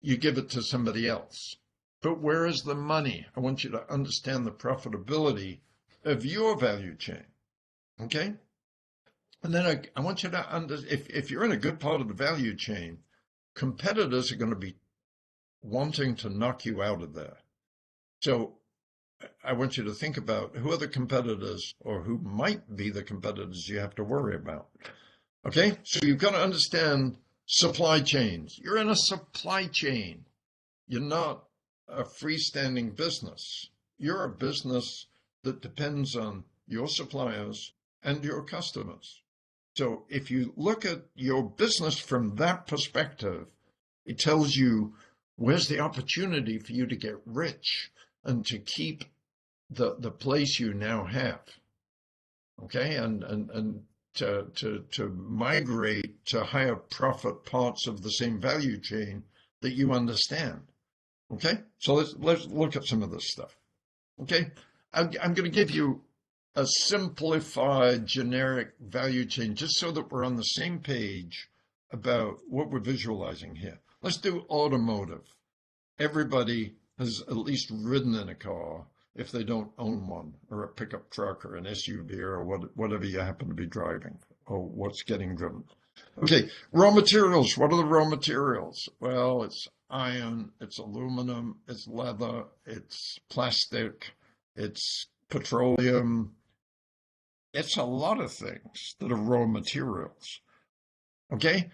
Speaker 1: you give it to somebody else. But where is the money? I want you to understand the profitability of your value chain. Okay? And then I want you to understand, if you're in a good part of the value chain, competitors are going to be wanting to knock you out of there. So I want you to think about who are the competitors or who might be the competitors you have to worry about. Okay? So you've got to understand supply chains. You're in a supply chain. You're not a freestanding business. You're a business that depends on your suppliers and your customers. So if you look at your business from that perspective, it tells you where's the opportunity for you to get rich and to keep the place you now have. Okay, and to migrate to higher profit parts of the same value chain that you understand. Okay, so let's look at some of this stuff. Okay, I'm going to give you a simplified generic value chain just so that we're on the same page about what we're visualizing here. Let's do automotive. Everybody has at least ridden in a car if they don't own one, or a pickup truck or an SUV or whatever you happen to be driving or what's getting driven. Okay, raw materials. What are the raw materials? Well, it's iron, it's aluminum, it's leather, it's plastic, it's petroleum. It's a lot of things that are raw materials. Okay?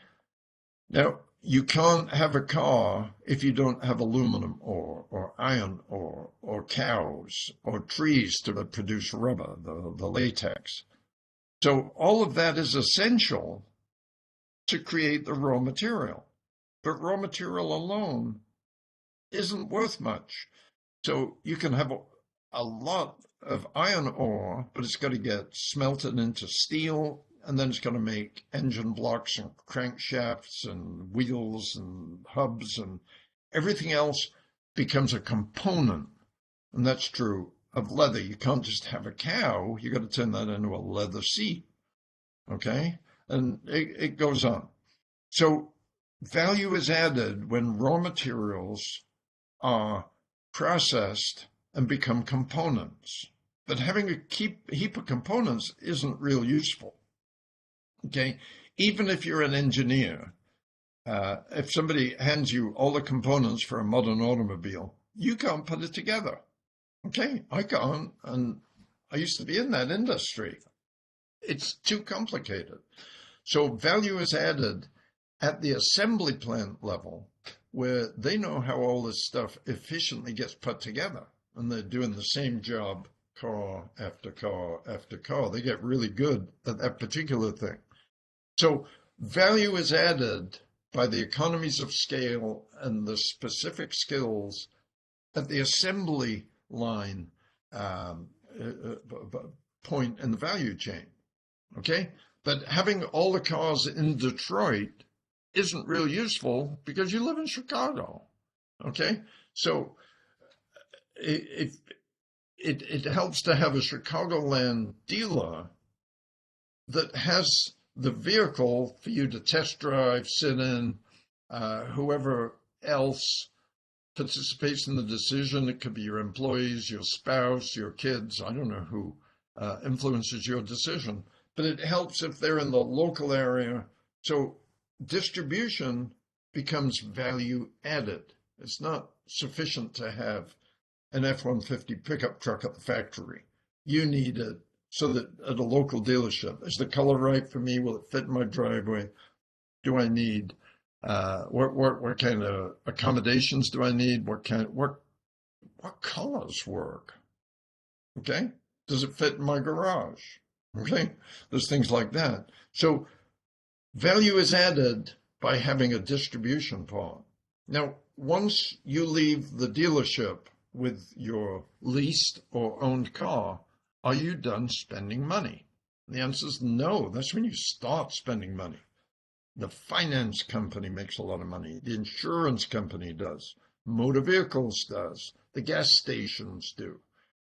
Speaker 1: Now, you can't have a car if you don't have aluminum ore or iron ore or cows or trees to produce rubber, the latex. So all of that is essential to create the raw material. But raw material alone isn't worth much. So you can have a lot of iron ore, but it's got to get smelted into steel, and then it's going to make engine blocks and crankshafts and wheels and hubs, and everything else becomes a component. And that's true of leather. You can't just have a cow, you got to turn that into a leather seat. Okay? And it goes on. So value is added when raw materials are processed and become components. But having a heap of components isn't real useful. Okay, even if you're an engineer, if somebody hands you all the components for a modern automobile, you can't put it together. Okay, I can't, and I used to be in that industry. It's too complicated. So value is added at the assembly plant level, where they know how all this stuff efficiently gets put together, and they're doing the same job car after car after car. They get really good at that particular thing. So value is added by the economies of scale and the specific skills at the assembly line point in the value chain. Okay? But having all the cars in Detroit isn't real useful because you live in Chicago. Okay? So it helps to have a Chicagoland dealer that has the vehicle for you to test drive, sit in, whoever else participates in the decision. It could be your employees, your spouse, your kids. I don't know who influences your decision, but it helps if they're in the local area. So distribution becomes value added. It's not sufficient to have an F-150 pickup truck at the factory. You need it so that at a local dealership, is the color right for me? Will it fit in my driveway? Do I need what kind of accommodations do I need? What colors work? Okay, does it fit in my garage? Okay, there's things like that. So value is added by having a distribution part. Now, once you leave the dealership with your leased or owned car, are you done spending money? The answer is no. That's when you start spending money. The finance company makes a lot of money. The insurance company does. Motor vehicles does. The gas stations do.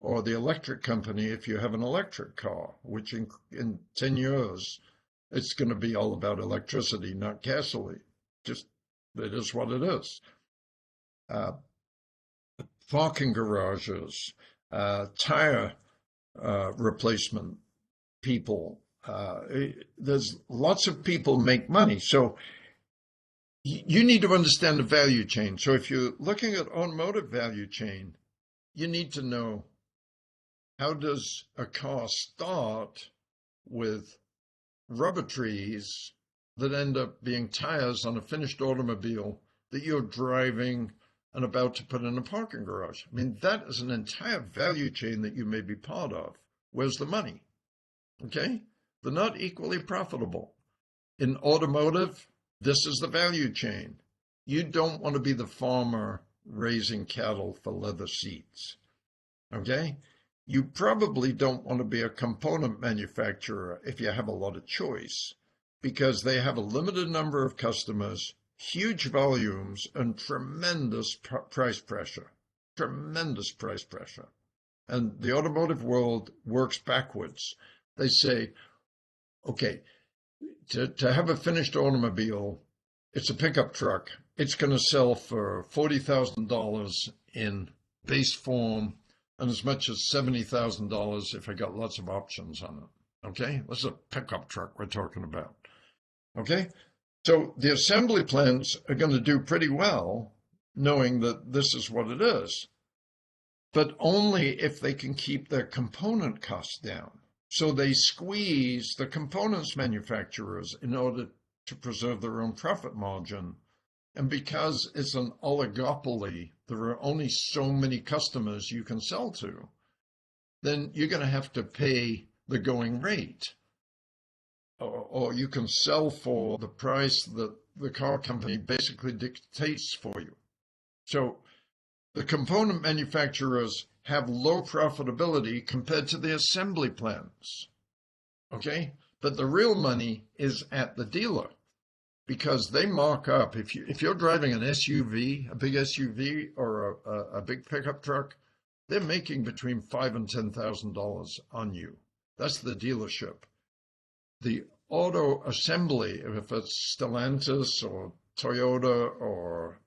Speaker 1: Or the electric company if you have an electric car, which in 10 years, it's going to be all about electricity, not gasoline. Just, it is what it is. Parking garages, tire replacement people. There's lots of people make money. So you need to understand the value chain. So if you're looking at automotive value chain, you need to know, how does a car start with rubber trees that end up being tires on a finished automobile that you're driving and about to put in a parking garage? I mean, that is an entire value chain that you may be part of. Where's the money? Okay? They're not equally profitable. In automotive, this is the value chain. You don't want to be the farmer raising cattle for leather seats. Okay? You probably don't want to be a component manufacturer if you have a lot of choice, because they have a limited number of customers, huge volumes, and tremendous price pressure. Tremendous price pressure. And the automotive world works backwards. They say, okay, to have a finished automobile, it's a pickup truck. It's going to sell for $40,000 in base form and as much as $70,000 if I got lots of options on it. Okay, this is a pickup truck we're talking about. Okay? So the assembly plants are going to do pretty well knowing that this is what it is, but only if they can keep their component costs down. So they squeeze the components manufacturers in order to preserve their own profit margin. And because it's an oligopoly, there are only so many customers you can sell to, then you're going to have to pay the going rate. Or you can sell for the price that the car company basically dictates for you. So the component manufacturers have low profitability compared to the assembly plants. Okay? But the real money is at the dealer because they mark up. If you're driving an SUV, a big SUV or a big pickup truck, they're making between $5,000 and $10,000 on you. That's the dealership. The auto assembly, if it's Stellantis or Toyota or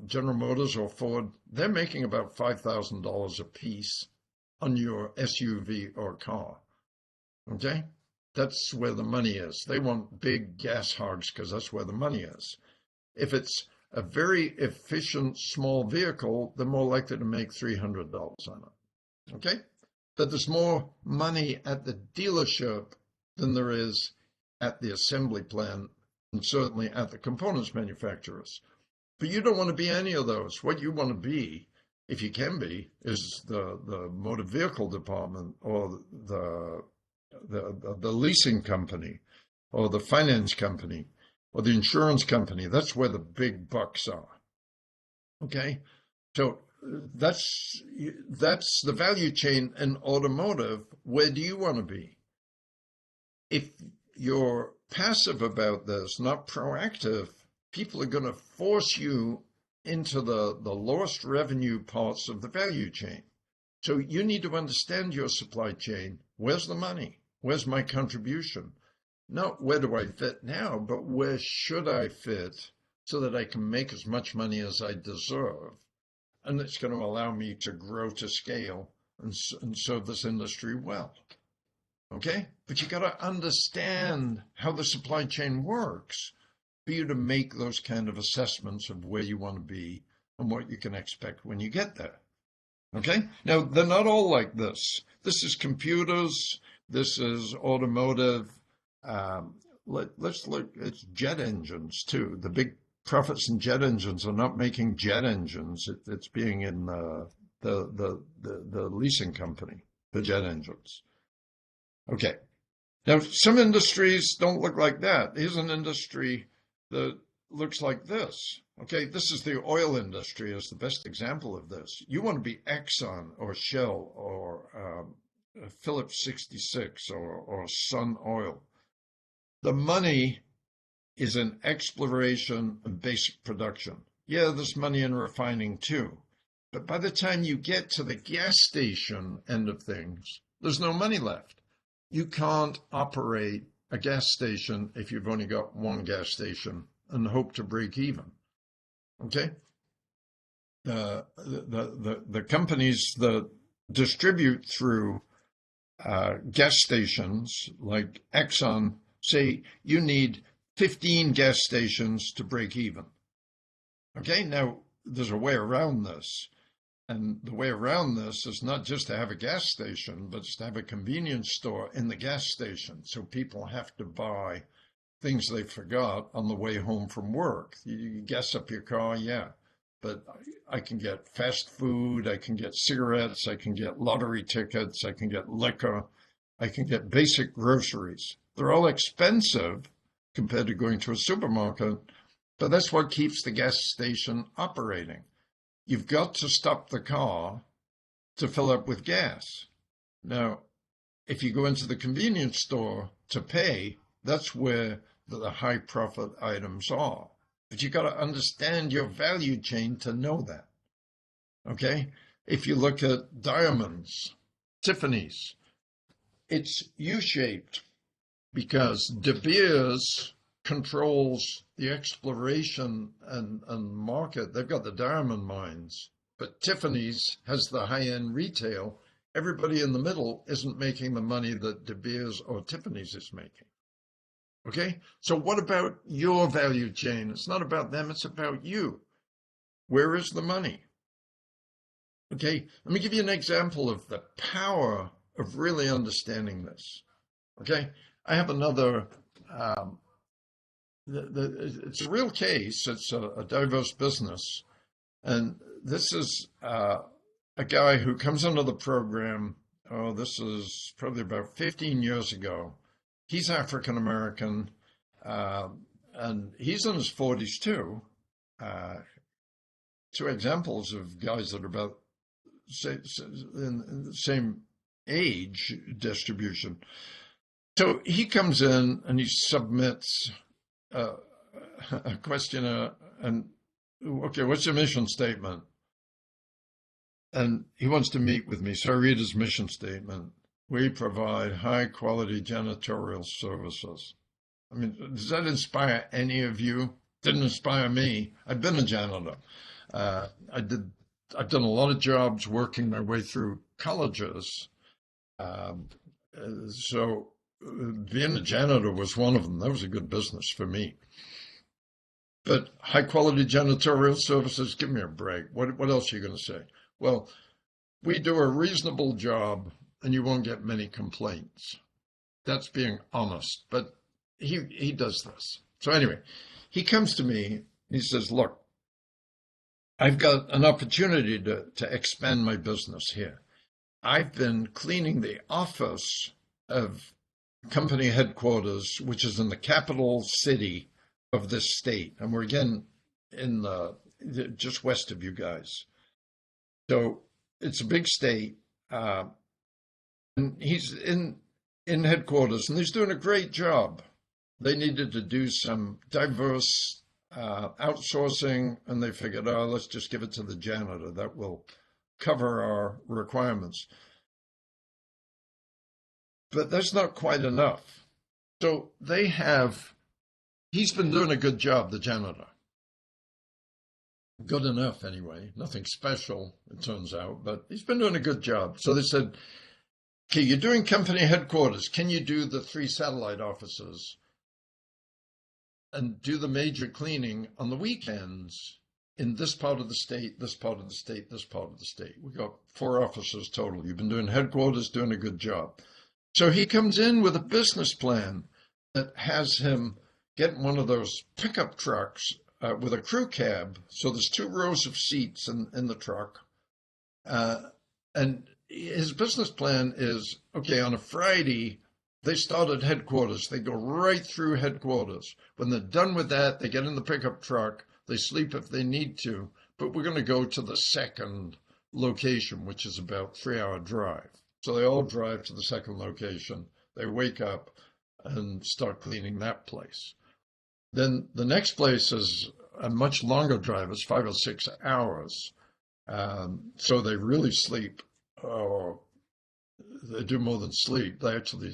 Speaker 1: General Motors or Ford, they're making about $5,000 a piece on your SUV or car. Okay? That's where the money is. They want big gas hogs because that's where the money is. If it's a very efficient small vehicle, they're more likely to make $300 on it. Okay? But there's more money at the dealership than there is at the assembly plant and certainly at the components manufacturers. But you don't want to be any of those. What you want to be, if you can be, is the motor vehicle department or the leasing company or the finance company or the insurance company. That's where the big bucks are. Okay? So that's the value chain in automotive. Where do you want to be? If you're passive about this, not proactive, people are going to force you into the lowest revenue parts of the value chain. So you need to understand your supply chain. Where's the money? Where's my contribution? Not where do I fit now, but where should I fit so that I can make as much money as I deserve? And it's going to allow me to grow to scale and serve this industry well. Okay? But you got to understand how the supply chain works for you to make those kind of assessments of where you want to be and what you can expect when you get there. Okay? Now, they're not all like this. This is computers. This is automotive. Let's look, it's jet engines too. The big profits in jet engines are not making jet engines. It's being in the leasing company, the jet engines. Okay. Now, some industries don't look like that. Here's an industry that looks like this. Okay, this is the oil industry is the best example of this. You want to be Exxon or Shell or Phillips 66 or Sun Oil. The money is in exploration and basic production. Yeah, there's money in refining too. But by the time you get to the gas station end of things, there's no money left. You can't operate a gas station if you've only got one gas station and hope to break even. Okay? The companies that distribute through gas stations like Exxon say you need 15 gas stations to break even. Okay, now there's a way around this. And the way around this is not just to have a gas station, but it's to have a convenience store in the gas station. So people have to buy things they forgot on the way home from work. You gas up your car, yeah. But I can get fast food, I can get cigarettes, I can get lottery tickets, I can get liquor, I can get basic groceries. They're all expensive compared to going to a supermarket, but that's what keeps the gas station operating. You've got to stop the car to fill up with gas. Now, if you go into the convenience store to pay, that's where the high profit items are. But you got to understand your value chain to know that. Okay? If you look at diamonds, Tiffany's, it's U-shaped because De Beers controls the exploration and market. They've got the diamond mines, but Tiffany's has the high-end retail. Everybody in the middle isn't making the money that De Beers or Tiffany's is making. Okay? So what about your value chain? It's not about them, it's about you. Where is the money? Okay, let me give you an example of the power of really understanding this. Okay, I have another, um, it's a real case, it's a diverse business. And this is a guy who comes into the program. Oh, this is probably about 15 years ago. He's African American, uh, and he's in his 40s too. Uh, Two examples of guys that are about in the same age distribution. So he comes in and he submits uh, a questionnaire and, okay, what's your mission statement? And he wants to meet with me. So I read his mission statement. We provide high quality janitorial services. I mean, does that inspire any of you? Didn't inspire me. I've been a janitor. Uh, I did. I've done a lot of jobs working my way through colleges. Um, so being a janitor was one of them. That was a good business for me. But high quality janitorial services, give me a break. What else are you going to say? Well, we do a reasonable job and you won't get many complaints. That's being honest. But he does this. So anyway, he comes to me. He says, look, I've got an opportunity to expand my business here. I've been cleaning the office of company headquarters, which is in the capital city of this state. And we're again in just west of you guys. So it's a big state. And he's in headquarters, and he's doing a great job. They needed to do some diverse outsourcing, and they figured, oh, let's just give it to the janitor. That will cover our requirements. But that's not quite enough. So he's been doing a good job, the janitor. Good enough, anyway. Nothing special, it turns out, but he's been doing a good job. So they said, okay, you're doing company headquarters. Can you do the 3 satellite offices and do the major cleaning on the weekends in this part of the state, this part of the state, this part of the state? We got 4 offices total. You've been doing headquarters, doing a good job. So he comes in with a business plan that has him get one of those pickup trucks with a crew cab. So there's 2 rows of seats in the truck. And his business plan is, okay, on a Friday, they start at headquarters. They go right through headquarters. When they're done with that, they get in the pickup truck. They sleep if they need to. But we're going to go to the second location, which is about 3-hour drive. So they all drive to the second location. They wake up and start cleaning that place. Then the next place is a much longer drive. It's 5 or 6 hours. So they really sleep. Oh, they do more than sleep. They actually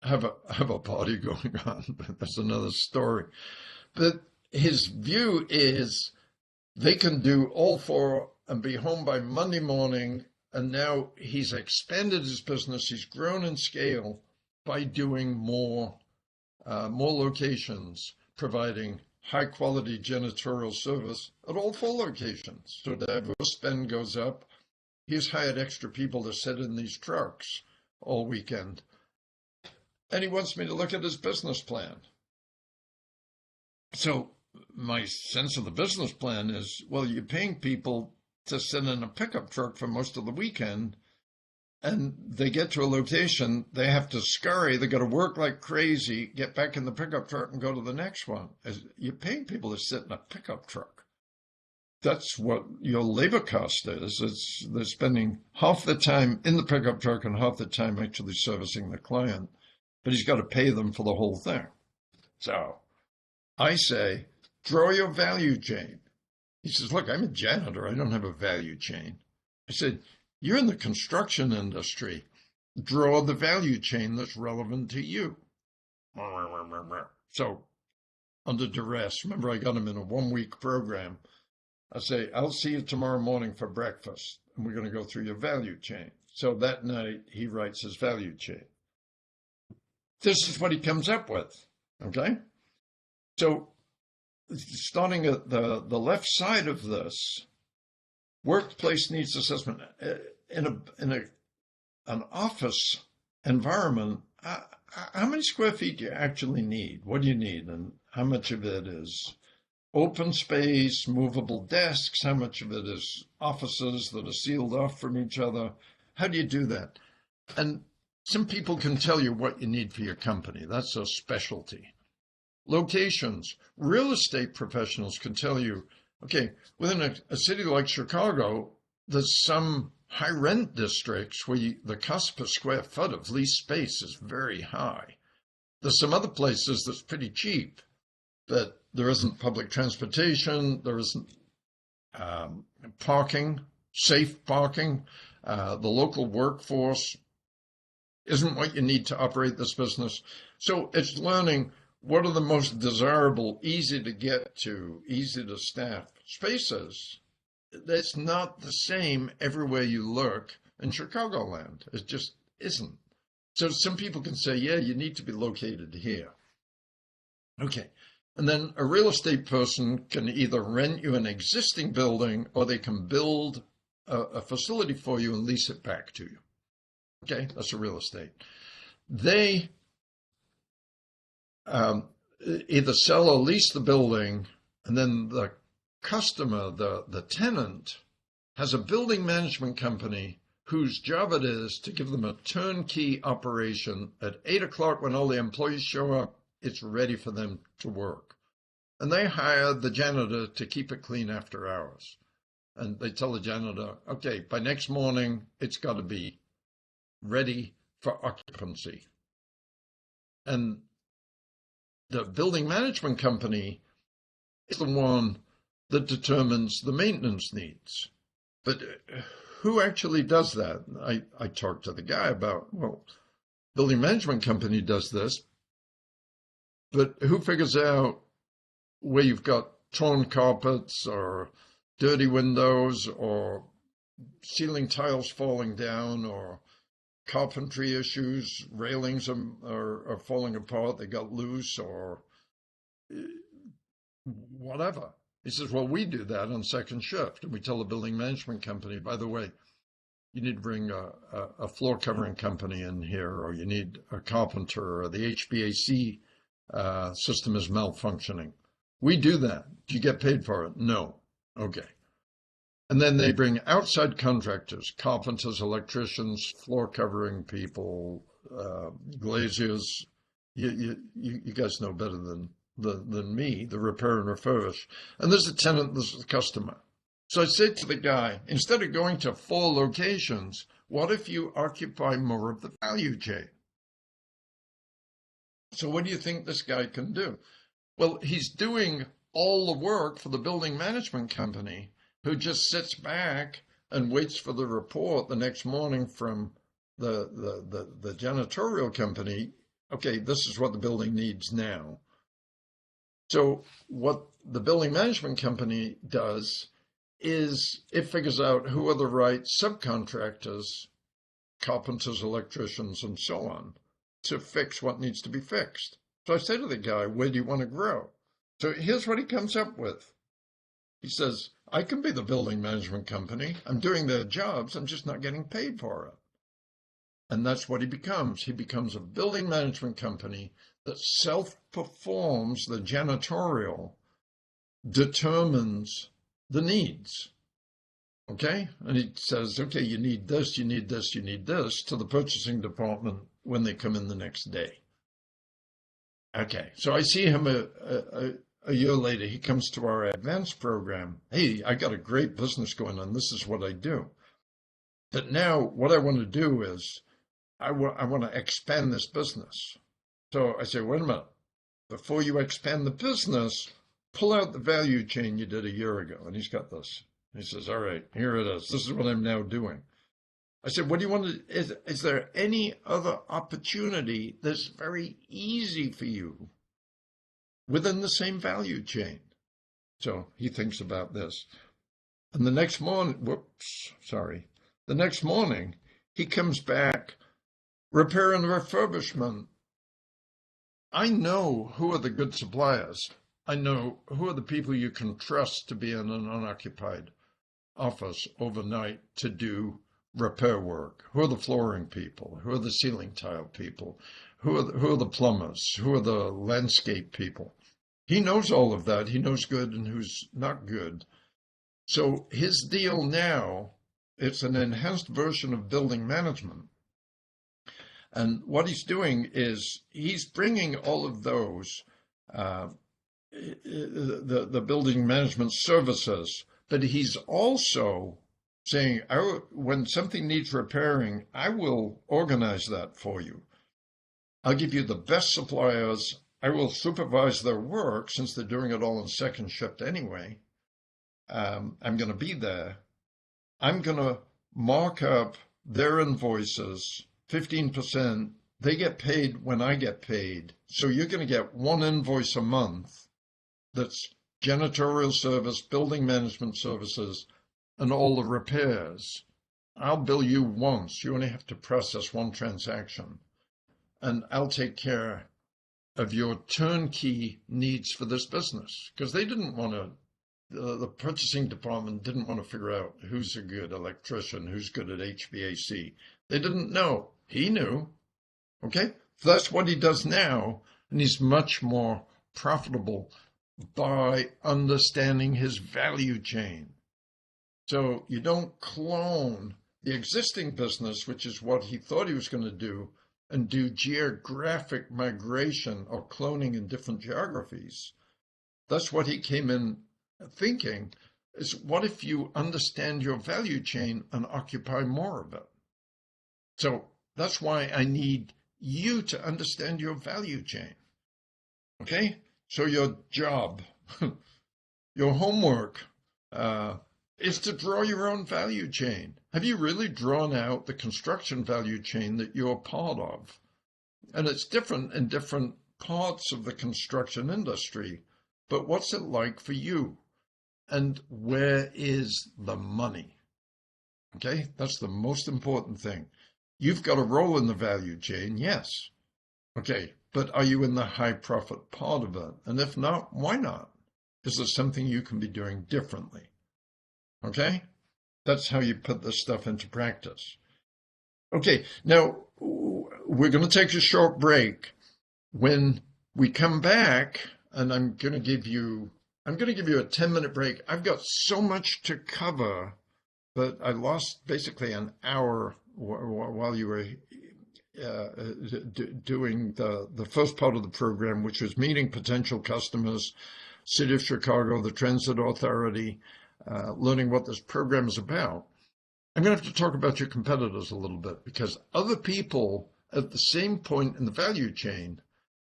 Speaker 1: have a party going on, but that's another story. But his view is they can do all 4 and be home by Monday morning. And now he's expanded his business. He's grown in scale by doing more locations, providing high quality janitorial service at all 4 locations. So diverse spend goes up. He's hired extra people to sit in these trucks all weekend. And he wants me to look at his business plan. So my sense of the business plan is, well, you're paying people to sit in a pickup truck for most of the weekend, and they get to a location, they have to scurry, they got to work like crazy, get back in the pickup truck and go to the next one. You're paying people to sit in a pickup truck. That's what your labor cost is. They're spending half the time in the pickup truck and half the time actually servicing the client, but he's got to pay them for the whole thing. So I say, draw your value chain. He says, look, I'm a janitor. I don't have a value chain. I said, you're in the construction industry. Draw the value chain that's relevant to you. So under duress, remember I got him in a 1-week program. I say, I'll see you tomorrow morning for breakfast, and we're going to go through your value chain. So that night he writes his value chain. This is what he comes up with. Okay? So starting at the left side of this, workplace needs assessment. In an office environment, how many square feet do you actually need? What do you need? And how much of it is open space, movable desks? How much of it is offices that are sealed off from each other? How do you do that? And some people can tell you what you need for your company. That's a specialty. Locations. Real estate professionals can tell you, okay, within a city like Chicago, there's some high rent districts where the cost per square foot of leased space is very high. There's some other places that's pretty cheap, but there isn't public transportation, there isn't parking, safe parking. The local workforce isn't what you need to operate this business. So it's learning what are the most desirable, easy to get to, easy to staff spaces. That's not the same everywhere you look in Chicagoland. It just isn't. So some people can say, yeah, you need to be located here. Okay. And then a real estate person can either rent you an existing building or they can build a facility for you and lease it back to you. Okay, that's a real estate. They either sell or lease the building, and then the customer, the tenant, has a building management company whose job it is to give them a turnkey operation. At 8 o'clock when all the employees show up, it's ready for them to work. And they hire the janitor to keep it clean after hours. And they tell the janitor, okay, by next morning, it's got to be ready for occupancy. And the building management company is the one that determines the maintenance needs. But who actually does that? I talked to the guy about, well, building management company does this, but who figures out where you've got torn carpets or dirty windows or ceiling tiles falling down or carpentry issues, railings are falling apart, they got loose or whatever. He says, well, we do that on second shift. And we tell the building management company, by the way, you need to bring a floor covering company in here, or you need a carpenter, or the HVAC system is malfunctioning. We do that. Do you get paid for it? No. Okay. And then they bring outside contractors, carpenters, electricians, floor covering people, glaziers. You guys know better than me, the repair and refurbish. And there's a tenant, there's a customer. So I said to the guy, instead of going to 4 locations, what if you occupy more of the value chain? So what do you think this guy can do? Well, he's doing all the work for the building management company, who just sits back and waits for the report the next morning from the janitorial company. Okay, this is what the building needs now. So what the building management company does is it figures out who are the right subcontractors, carpenters, electricians, and so on, to fix what needs to be fixed. So I say to the guy, where do you want to grow? So here's what he comes up with. He says, I can be the building management company. I'm doing their jobs. I'm just not getting paid for it. And that's what he becomes. He becomes a building management company that self-performs the janitorial, determines the needs. Okay? And he says, okay, you need this, you need this, you need this, to the purchasing department when they come in the next day. Okay, so I see him a year later. He comes to our advanced program. Hey, I got a great business going on. This is what I do. But now what I want to do is I want to expand this business. So I say, wait a minute. Before you expand the business, pull out the value chain you did a year ago. And he's got this. He says, all right, here it is. This is what I'm now doing. I said, what do you want to, is there any other opportunity that's very easy for you within the same value chain? So he thinks about this. And the next morning, the next morning, he comes back, repair and refurbishment, I know who are the good suppliers. I know who are the people you can trust to be in an unoccupied office overnight to do repair work. Who are the flooring people? Who are the ceiling tile people? Who are the plumbers? Who are the landscape people? He knows all of that. He knows good and who's not good. So his deal now, it's an enhanced version of building management. And what he's doing is he's bringing all of those, the building management services, but he's also saying, when something needs repairing, I will organize that for you. I'll give you the best suppliers. I will supervise their work since they're doing it all in second shift anyway. I'm going to be there. I'm going to mark up their invoices 15%. They get paid when I get paid. So you're going to get one invoice a month that's janitorial service, building management services, and all the repairs. I'll bill you once. You only have to process one transaction. And I'll take care of your turnkey needs for this business. Because they didn't want to, the purchasing department didn't want to figure out who's a good electrician, who's good at HVAC. They didn't know. He knew. Okay? So that's what he does now. And he's much more profitable by understanding his value chain. So you don't clone the existing business, which is what he thought he was going to do, and do geographic migration or cloning in different geographies. That's what he came in thinking, is what if you understand your value chain and occupy more of it? So that's why I need you to understand your value chain. Okay? So your job, your homework, is to draw your own value chain. Have you really drawn out the construction value chain that you're part of? And it's different in different parts of the construction industry, but what's it like for you? And where is the money? Okay, that's the most important thing. You've got a role in the value chain, yes. Okay, but are you in the high profit part of it? And if not, why not? Is there something you can be doing differently? Okay, that's how you put this stuff into practice. Okay, now we're going to take a short break. When we come back, and I'm going to give you a 10-minute break. I've got so much to cover, but I lost basically an hour while you were doing the first part of the program, which was meeting potential customers, City of Chicago, the Transit Authority, learning what this program is about. I'm going to have to talk about your competitors a little bit, because other people at the same point in the value chain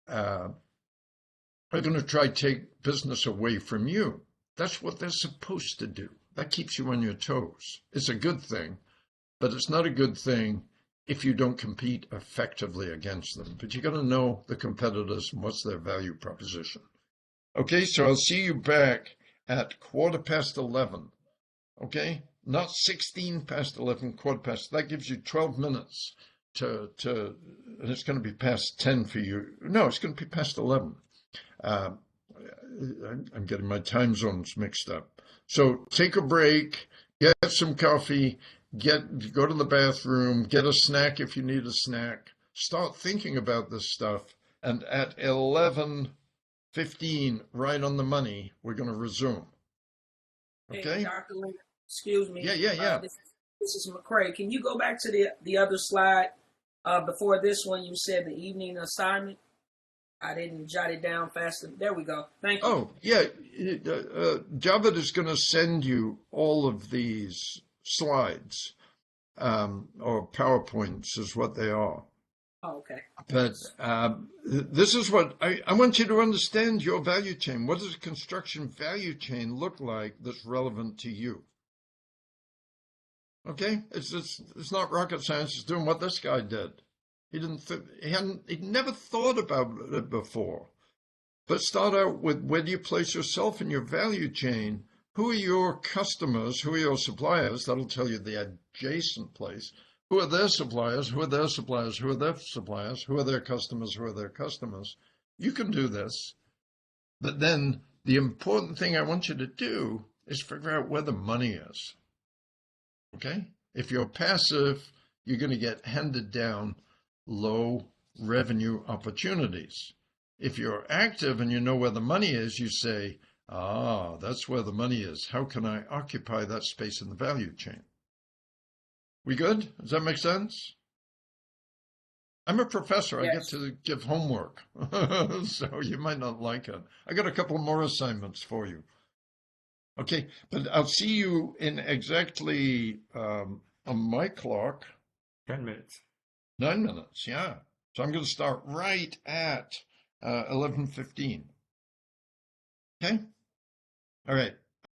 Speaker 1: are going to try to take business away from you. That's what they're supposed to do. That keeps you on your toes. It's a good thing, but it's not a good thing if you don't compete effectively against them. But you got to know the competitors and what's their value proposition. Okay, so I'll see you back at 11:15. Okay, not 16 past 11, quarter past. That gives you 12 minutes to, and it's going to be past 10 for you. No, it's going to be past 11. I'm getting my time zones mixed up. So take a break, get some coffee, go to the bathroom, get a snack if you need a snack. Start thinking about this stuff. And at 11:15, right on the money, we're going to resume. Okay?
Speaker 3: Hey, Dr. Leonard, excuse me.
Speaker 1: Yeah.
Speaker 3: This is McCray. Can you go back to the other slide before this one? You said the evening assignment. I didn't jot it down fast. There we go. Thank you.
Speaker 1: Oh, yeah. Javed is going to send you all of these slides, or PowerPoints is what they are.
Speaker 3: Oh, okay.
Speaker 1: But this is what I want you to understand your value chain. What does a construction value chain look like that's relevant to you? Okay? It's not rocket science. It's doing what this guy did. He'd never thought about it before. But start out with, where do you place yourself in your value chain? Who are your customers? Who are your suppliers? That'll tell you the adjacent place. Who are their suppliers? Who are their suppliers? Who are their suppliers? Who are their customers? Who are their customers? You can do this. But then the important thing I want you to do is figure out where the money is. Okay? If you're passive, you're going to get handed down low revenue opportunities. If you're active and you know where the money is, you say, that's where the money is. How can I occupy that space in the value chain? We good? Does that make sense? I'm a professor. I get
Speaker 3: Yes.
Speaker 1: to give homework, so you might not like it. I got a couple more assignments for you. Okay, but I'll see you in exactly on my clock,
Speaker 2: 10 minutes.
Speaker 1: 9 minutes. Yeah. So I'm going to start right at 11:15. Okay. All right.